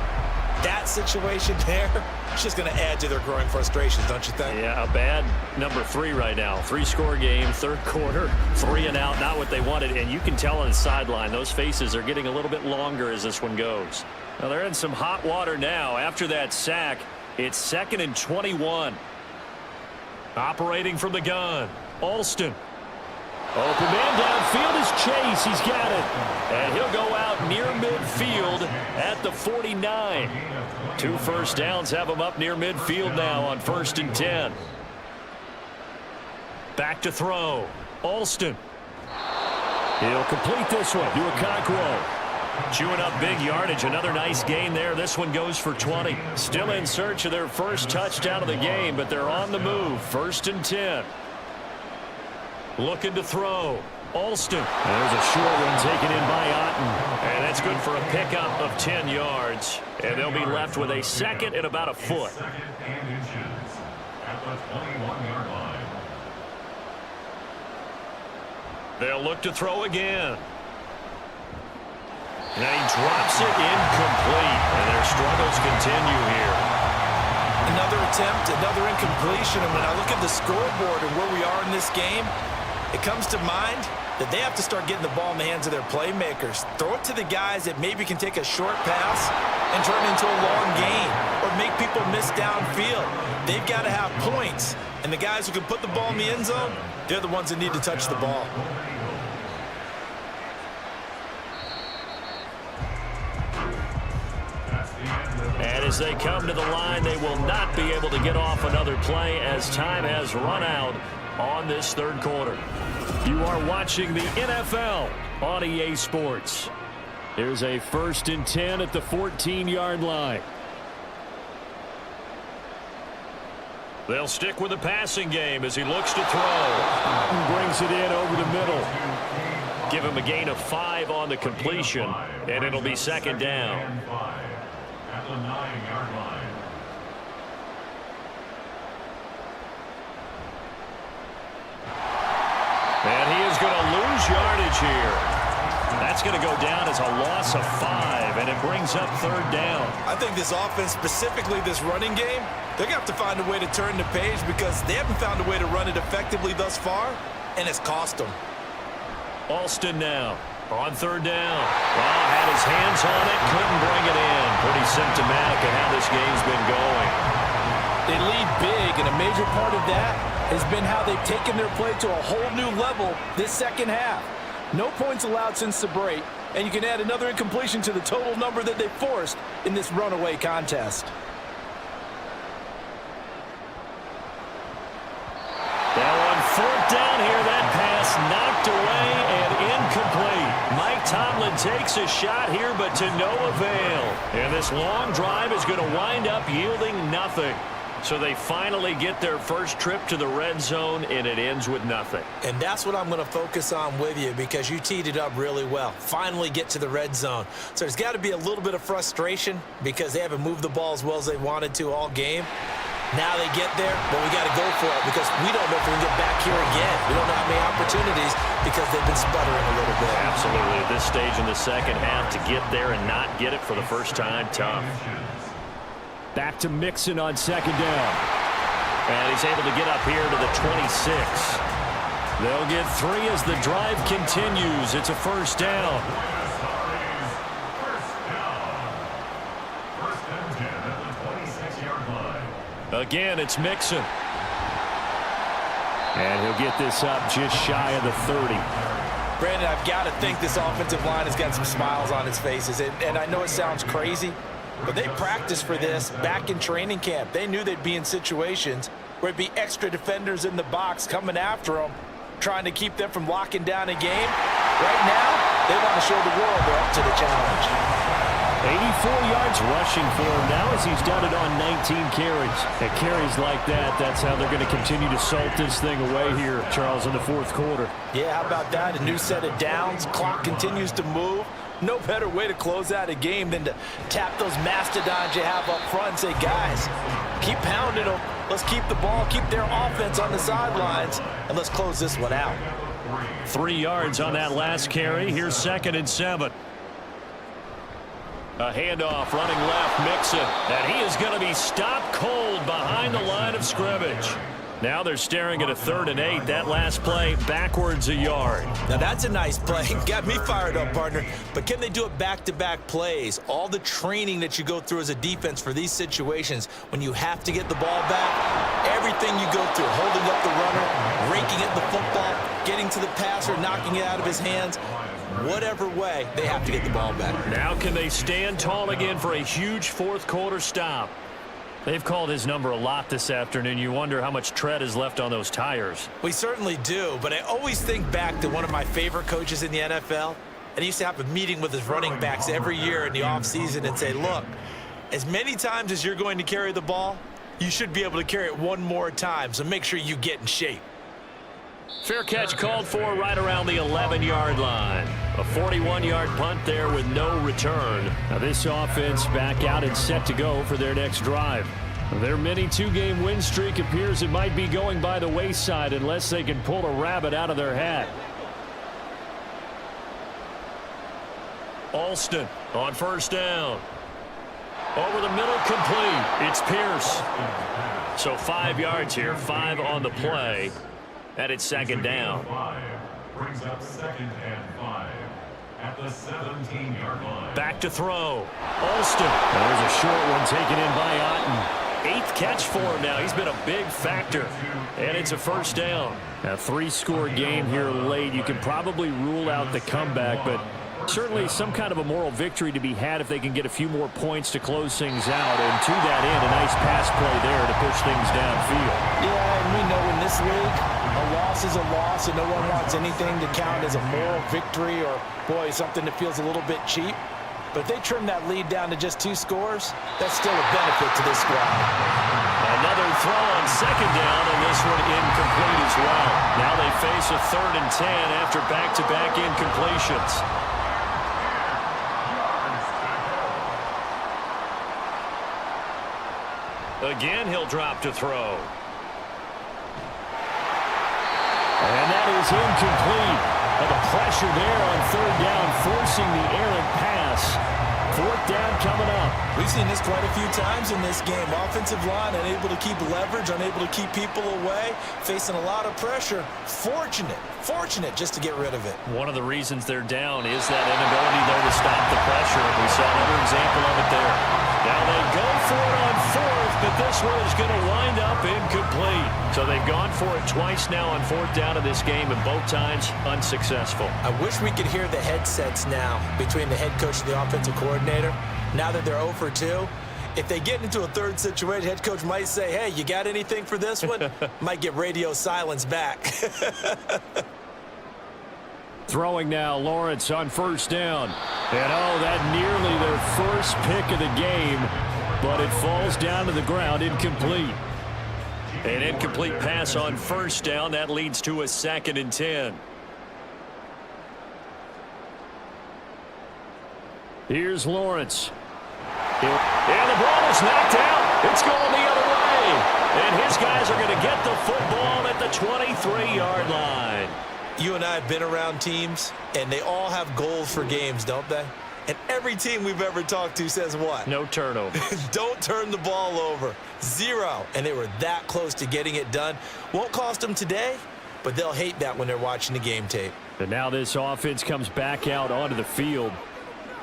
That situation there, it's just going to add to their growing frustrations, don't you think? Yeah, a bad number 3 right now. 3-score game, 3rd quarter, 3 and out, not what they wanted. And you can tell on the sideline, those faces are getting a little bit longer as this one goes. Now, they're in some hot water now. After that sack, it's 2nd and 21. Operating from the gun, Alston. Open man downfield is Chase. He's got it. And he'll go out near midfield at the 49. 2 1st downs have him up near midfield now on 1st and 10. Back to throw. Alston. He'll complete this one to Okonkwo. Chewing up big yardage. Another nice gain there. This one goes for 20. Still in search of their first touchdown of the game, but they're on the move. 1st and 10. Looking to throw. Alston. And there's a short one taken in by Otten. And that's good for a pickup of 10 yards. And they'll be left with a 2nd and about a foot. 2nd and inches at the 21-yard line. They'll look to throw again. And he drops it incomplete. And their struggles continue here. Another attempt, another incompletion. And when I look at the scoreboard and where we are in this game, it comes to mind that they have to start getting the ball in the hands of their playmakers. Throw it to the guys that maybe can take a short pass and turn it into a long gain or make people miss downfield. They've got to have points. And the guys who can put the ball in the end zone, they're the ones that need to touch the ball. And as they come to the line, they will not be able to get off another play as time has run out on this 3rd quarter. You are watching the NFL on EA Sports. There's a 1st and 10 at the 14-yard line. They'll stick with the passing game as he looks to throw. Otten brings it in over the middle. Give him a gain of 5 on the completion, and it'll be 2nd down. At the 9-yard line. And he is going to lose yardage here. That's going to go down as a loss of 5, and it brings up 3rd down. I think this offense, specifically this running game, they're going to have to find a way to turn the page because they haven't found a way to run it effectively thus far, and it's cost them. Alston now on 3rd down. Well, had his hands on it, couldn't bring it in. Pretty symptomatic of how this game's been going. They lead big, and a major part of that has been how they've taken their play to a whole new level this 2nd half. No points allowed since the break, and you can add another incompletion to the total number that they forced in this runaway contest. Now on 4th down here, that pass knocked away and incomplete. Tomlin takes a shot here, but to no avail. And this long drive is going to wind up yielding nothing. So they finally get their first trip to the red zone, and it ends with nothing. And that's what I'm going to focus on with you, because you teed it up really well. Finally get to the red zone. So there's got to be a little bit of frustration because they haven't moved the ball as well as they wanted to all game. Now they get there, but we got to go for it because we don't know if we can get back here again. We don't know how many opportunities because they've been sputtering a little bit. Absolutely. At this stage in the second half, to get there and not get it for the first time, tough. Back to Mixon on second down. And he's able to get up here to the 26. They'll get 3 as the drive continues. It's a first down. First and 10 at the 26-yard line. Again, it's Mixon. And he'll get this up just shy of the 30. Brandon, I've got to think this offensive line has got some smiles on its faces. And I know it sounds crazy, but they practiced for this back in training camp. They knew they'd be in situations where it'd be extra defenders in the box coming after them, trying to keep them from locking down a game. Right now, they want to show the world they're up to the challenge. 84 yards rushing for him now as he's done it on 19 carries. And carries like that, that's how they're going to continue to salt this thing away here, Charles, in the fourth quarter. Yeah, how about that? A new set of downs. Clock continues to move. No better way to close out a game than to tap those mastodons you have up front and say, guys, keep pounding them. Let's keep the ball, keep their offense on the sidelines, and let's close this one out. 3 yards on that last carry. Here's 2nd and 7. A handoff running left, Mixon. And he is going to be stopped cold behind the line of scrimmage. Now they're staring at a 3rd and 8. That last play backwards a yard. Now that's a nice play. Got me fired up, partner. But can they do it back-to-back plays? All the training that you go through as a defense for these situations, when you have to get the ball back, everything you go through, holding up the runner, raking at the football, getting to the passer, knocking it out of his hands, whatever way, they have to get the ball back. Now can they stand tall again for a huge fourth quarter stop? They've called his number a lot this afternoon. You wonder how much tread is left on those tires. We certainly do, but I always think back to one of my favorite coaches in the NFL, and he used to have a meeting with his running backs every year in the offseason and say, look, as many times as you're going to carry the ball, you should be able to carry it one more time, so make sure you get in shape. Fair catch called for right around the 11-yard line. A 41-yard punt there with no return. Now this offense back out and set to go for their next drive. Their mini 2-game win streak appears it might be going by the wayside unless they can pull a rabbit out of their hat. Alston on first down. Over the middle, complete. It's Pierce. So 5 yards here, 5 on the play. And it's 2nd down. Brings up 2nd and 5 at the 17-yard line. Back to throw. Alston. There's a short one taken in by Otten. 8th catch for him now. He's been a big factor. And it's a first down. A 3-score game here late. You can probably rule out the comeback, but certainly some kind of a moral victory to be had if they can get a few more points to close things out. And to that end, a nice pass play there to push things downfield. Yeah, and we know in this league, a loss is a loss, and no one wants anything to count as a moral victory or, boy, something that feels a little bit cheap. But if they trim that lead down to just 2 scores, that's still a benefit to this squad. Another throw on 2nd down, and this one incomplete as well. Now they face a 3rd and 10 after back-to-back incompletions. Again, he'll drop to throw. And that is incomplete. And the pressure there on 3rd down, forcing the errant pass. 4th down coming up. We've seen this quite a few times in this game. Offensive line unable to keep leverage, unable to keep people away, facing a lot of pressure. Fortunate just to get rid of it. One of the reasons they're down is that inability there to stop the pressure. We saw another example of it there. Now they go for it on 4th, but this one is going to wind up incomplete. So they've gone for it twice now on 4th down in this game, and both times unsuccessful. I wish we could hear the headsets now between the head coach and the offensive coordinator. Now that they're 0 for 2, if they get into a 3rd situation, head coach might say, hey, you got anything for this one? Might get radio silence back. Throwing now, Lawrence on first down. And oh, that nearly their first pick of the game, but it falls down to the ground, incomplete. An incomplete pass on first down. That leads to a 2nd and 10. Here's Lawrence. And the ball is knocked out. It's going the other way. And his guys are going to get the football at the 23-yard line. You and I have been around teams, and they all have goals for games, don't they? And every team we've ever talked to says what? No turnover. Don't turn the ball over. 0. And they were that close to getting it done. Won't cost them today, but they'll hate that when they're watching the game tape. And now this offense comes back out onto the field.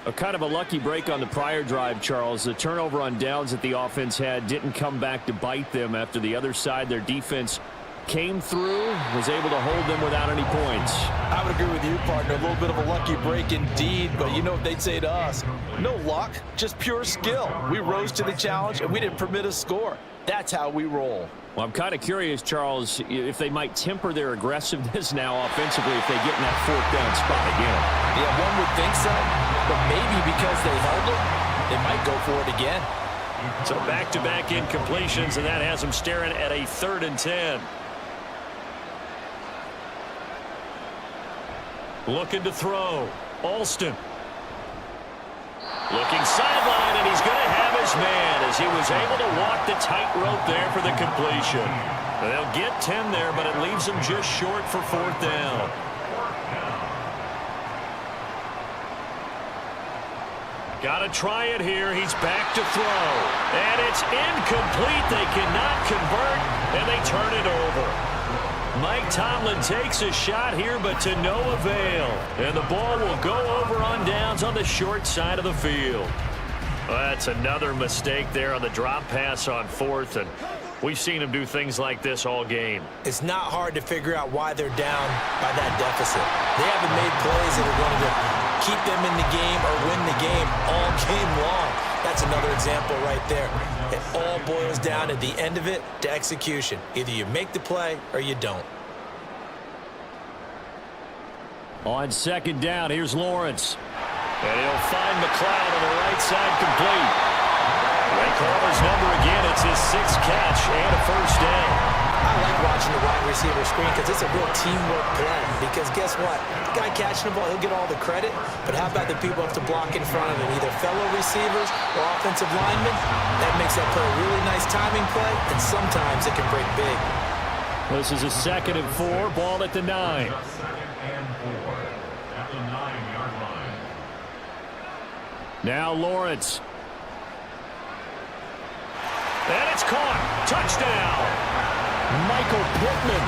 A kind of a lucky break on the prior drive, Charles. The turnover on downs that the offense had didn't come back to bite them after the other side. Their defense came through, was able to hold them without any points. I would agree with you, partner. A little bit of a lucky break indeed, but you know what they'd say to us? No luck, just pure skill. We rose to the challenge, and we didn't permit a score. That's how we roll. Well, I'm kind of curious, Charles, if they might temper their aggressiveness now offensively if they get in that 4th down spot again. Yeah, one would think so, but maybe because they held it, they might go for it again. So back-to-back incompletions, and that has them staring at a 3rd and 10. Looking to throw. Alston. Looking sideline, and he's going to have his man as he was able to walk the tightrope there for the completion. They'll get 10 there, but it leaves them just short for 4th down. Got to try it here. He's back to throw. And it's incomplete. They cannot convert, and they turn it over. Mike Tomlin takes a shot here, but to no avail. And the ball will go over on downs on the short side of the field. Well, that's another mistake there on the drop pass on 4th, and we've seen him do things like this all game. It's not hard to figure out why they're down by that deficit. They haven't made plays that are going to keep them in the game or win the game all game long. That's another example right there. It all boils down at the end of it to execution. Either you make the play or you don't. On 2nd down, here's Lawrence. And he'll find McLeod on the right side complete. They call his number again. It's his 6th catch and a 1st down. I like watching the wide receiver screen because it's a real teamwork play. Because guess what? The guy catching the ball, he'll get all the credit. But how about the people who have to block in front of him, either fellow receivers or offensive linemen? That makes that play a really nice timing play, and sometimes it can break big. This is a 2nd and 4, ball at the 9. 2nd and 4 at the 9-yard line. Now Lawrence. And it's caught. Touchdown. Michael Pittman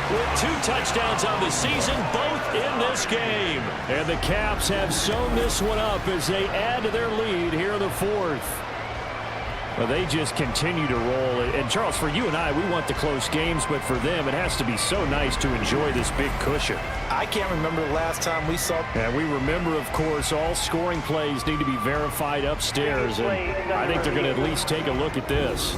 with 2 touchdowns on the season, both in this game. And the Caps have sewn this one up as they add to their lead here in the 4th. Well, they just continue to roll. And, Charles, for you and I, we want the close games, but for them, it has to be so nice to enjoy this big cushion. I can't remember the last time we saw... And we remember, of course, all scoring plays need to be verified upstairs, and I think they're going to at least take a look at this.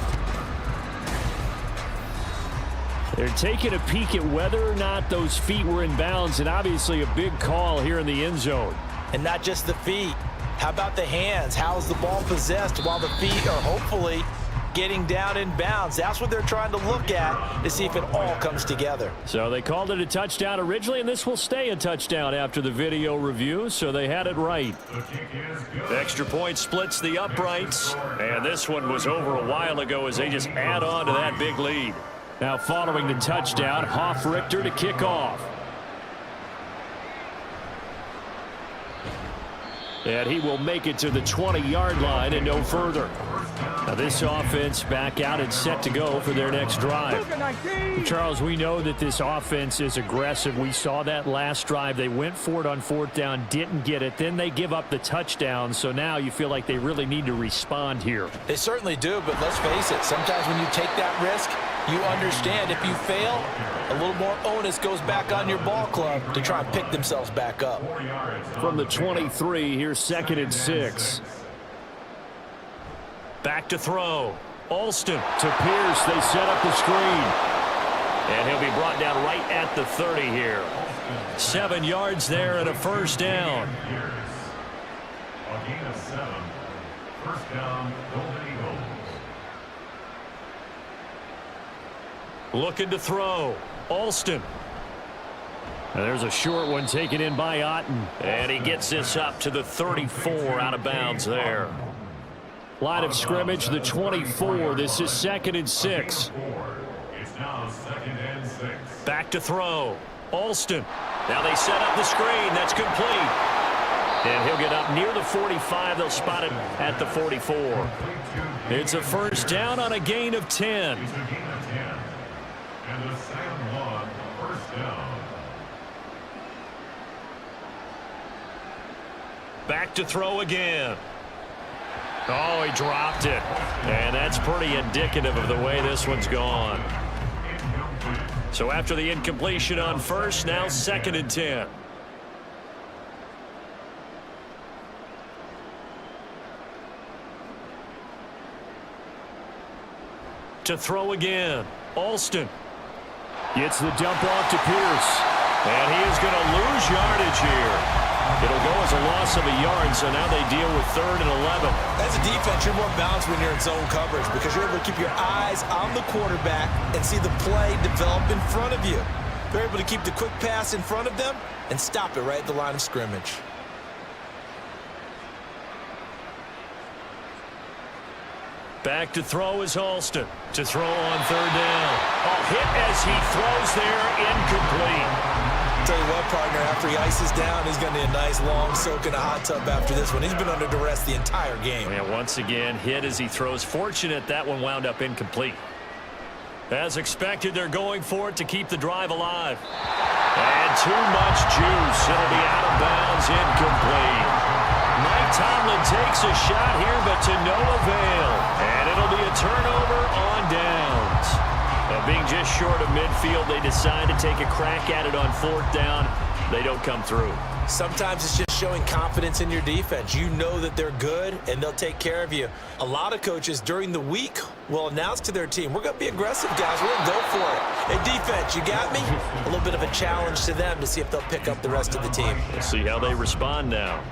They're taking a peek at whether or not those feet were in bounds, and obviously a big call here in the end zone. And not just the feet. How about the hands? How's the ball possessed while the feet are hopefully getting down in bounds? That's what they're trying to look at to see if it all comes together. So they called it a touchdown originally, and this will stay a touchdown after the video review, so they had it right. The extra point splits the uprights, and this one was over a while ago as they just add on to that big lead. Now following the touchdown, Hoff-Richter to kick off. And he will make it to the 20-yard line and no further. Now this offense back out and set to go for their next drive. Charles, we know that this offense is aggressive. We saw that last drive. They went for it on 4th down, didn't get it. Then they give up the touchdown. So now you feel like they really need to respond here. They certainly do, but let's face it. Sometimes when you take that risk, you understand if you fail, a little more onus goes back on your ball club to try and pick themselves back up. From the 23, here's 2nd and 6. Back to throw. Alston to Pierce. They set up the screen. And he'll be brought down right at the 30 here. 7 yards there and a first down. A gain of 7. First down, Golden Eagles. Looking to throw. Alston. And there's a short one taken in by Otten. And he gets this up to the 34 out of bounds there. Line of scrimmage, the 24. This is 2nd and 6. It's now 2nd and 6. Back to throw. Alston. Now they set up the screen. That's complete. And he'll get up near the 45. They'll spot it at the 44. It's a first down on a gain of 10. It's a gain of 10. And a 2nd 1, first down. Back to throw again. Oh, he dropped it. And that's pretty indicative of the way this one's gone. So after the incompletion on first, now 2nd and 10. To throw again. Alston. Gets the dump off to Pierce. And he is going to lose yardage here. It'll go as a loss of a yard, so now they deal with 3rd and 11. As a defense, you're more balanced when you're in zone coverage because you're able to keep your eyes on the quarterback and see the play develop in front of you. They're able to keep the quick pass in front of them and stop it right at the line of scrimmage. Back to throw is Alston. To throw on 3rd down. A hit as he throws there, incomplete. Tell you what, partner, after he ices down, he's going to need a nice long soak in a hot tub after this one. He's been under duress the entire game. And once again, hit as he throws. Fortunate that one wound up incomplete. As expected, they're going for it to keep the drive alive. And too much juice. It'll be out of bounds, incomplete. Mike Tomlin takes a shot here, but to no avail. And it'll be a turnover on downs. Being just short of midfield, they decide to take a crack at it on 4th down. They don't come through. Sometimes it's just showing confidence in your defense. You know that they're good, and they'll take care of you. A lot of coaches during the week will announce to their team, we're going to be aggressive, guys. We're going to go for it. Hey, defense, you got me? A little bit of a challenge to them to see if they'll pick up the rest of the team. We'll see how they respond now.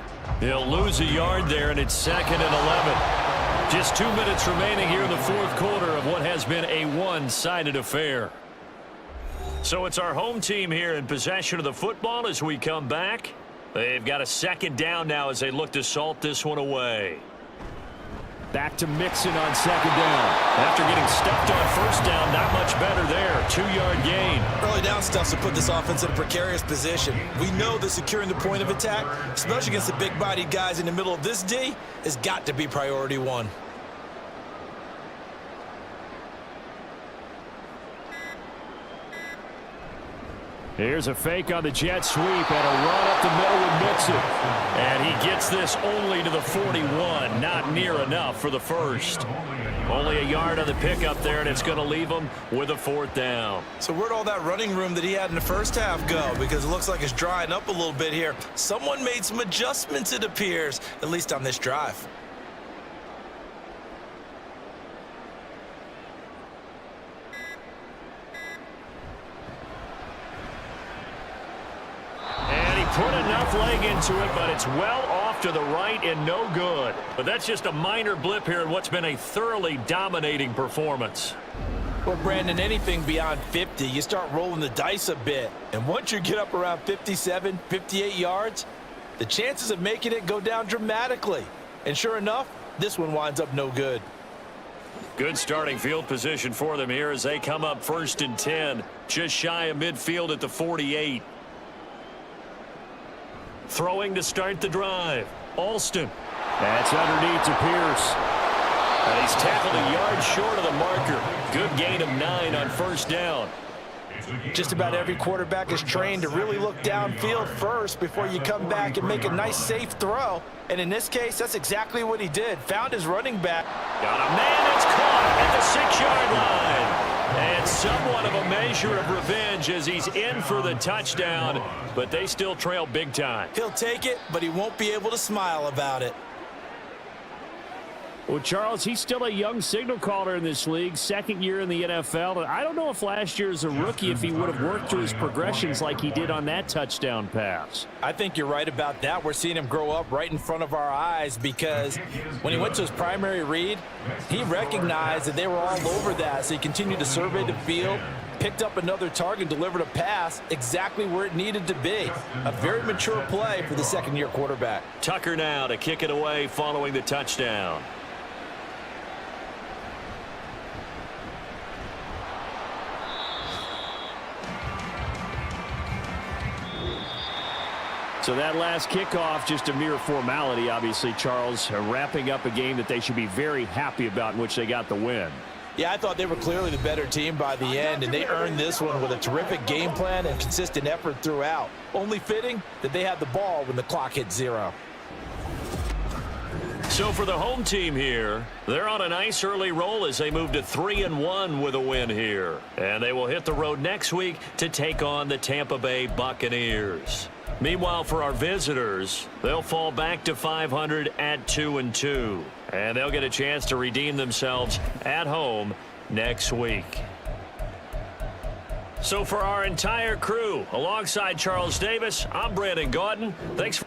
He'll lose a yard there, and it's 2nd and 11. Just 2 minutes remaining here in the 4th quarter of what has been a one-sided affair. So it's our home team here in possession of the football as we come back. They've got a 2nd down now as they look to salt this one away. Back to Mixon on 2nd down. After getting stuffed on 1st down, not much better there. 2-yard gain. Early down stuff to put this offense in a precarious position. We know that securing the point of attack, especially against the big-bodied guys in the middle of this D, has got to be priority 1. Here's a fake on the jet sweep and a run up the middle with Mixon. And he gets this only to the 41. Not near enough for the first. Only a yard on the pickup there, and it's going to leave him with a 4th down. So where'd all that running room that he had in the first half go? Because it looks like it's drying up a little bit here. Someone made some adjustments, it appears, at least on this drive. Put enough leg into it, but it's well off to the right and no good. But that's just a minor blip here in what's been a thoroughly dominating performance. Well, Brandon, anything beyond 50, you start rolling the dice a bit. And once you get up around 57, 58 yards, the chances of making it go down dramatically. And sure enough, this one winds up no good. Good starting field position for them here as they come up 1st and 10, just shy of midfield at the 48. Throwing to start the drive. Alston. That's underneath to Pierce. And he's tackled a yard short of the marker. Good gain of 9 on 1st down. Just about every quarterback is trained to really look downfield first before you come back and make a nice, safe throw. And in this case, that's exactly what he did. Found his running back. Got a man that's caught at the 6-yard line. And somewhat of a measure of revenge as he's in for the touchdown, but they still trail big time. He'll take it, but he won't be able to smile about it. Well, Charles, he's still a young signal caller in this league, second year in the NFL. And I don't know if last year as a rookie, if he would have worked through his progressions like he did on that touchdown pass. I think you're right about that. We're seeing him grow up right in front of our eyes because when he went to his primary read, he recognized that they were all over that. So he continued to survey the field, picked up another target, delivered a pass exactly where it needed to be. A very mature play for the second-year quarterback. Tucker now to kick it away following the touchdown. So that last kickoff, just a mere formality, obviously, Charles, wrapping up a game that they should be very happy about in which they got the win. Yeah, I thought they were clearly the better team by the end, and they earned this one with a terrific game plan and consistent effort throughout. Only fitting that they had the ball when the clock hit 0. So for the home team here, they're on a nice early roll as they move to 3-1 with a win here. And they will hit the road next week to take on the Tampa Bay Buccaneers. Meanwhile, for our visitors, they'll fall back to 500 at 2-2. And they'll get a chance to redeem themselves at home next week. So for our entire crew, alongside Charles Davis, I'm Brandon Gaudin. Thanks for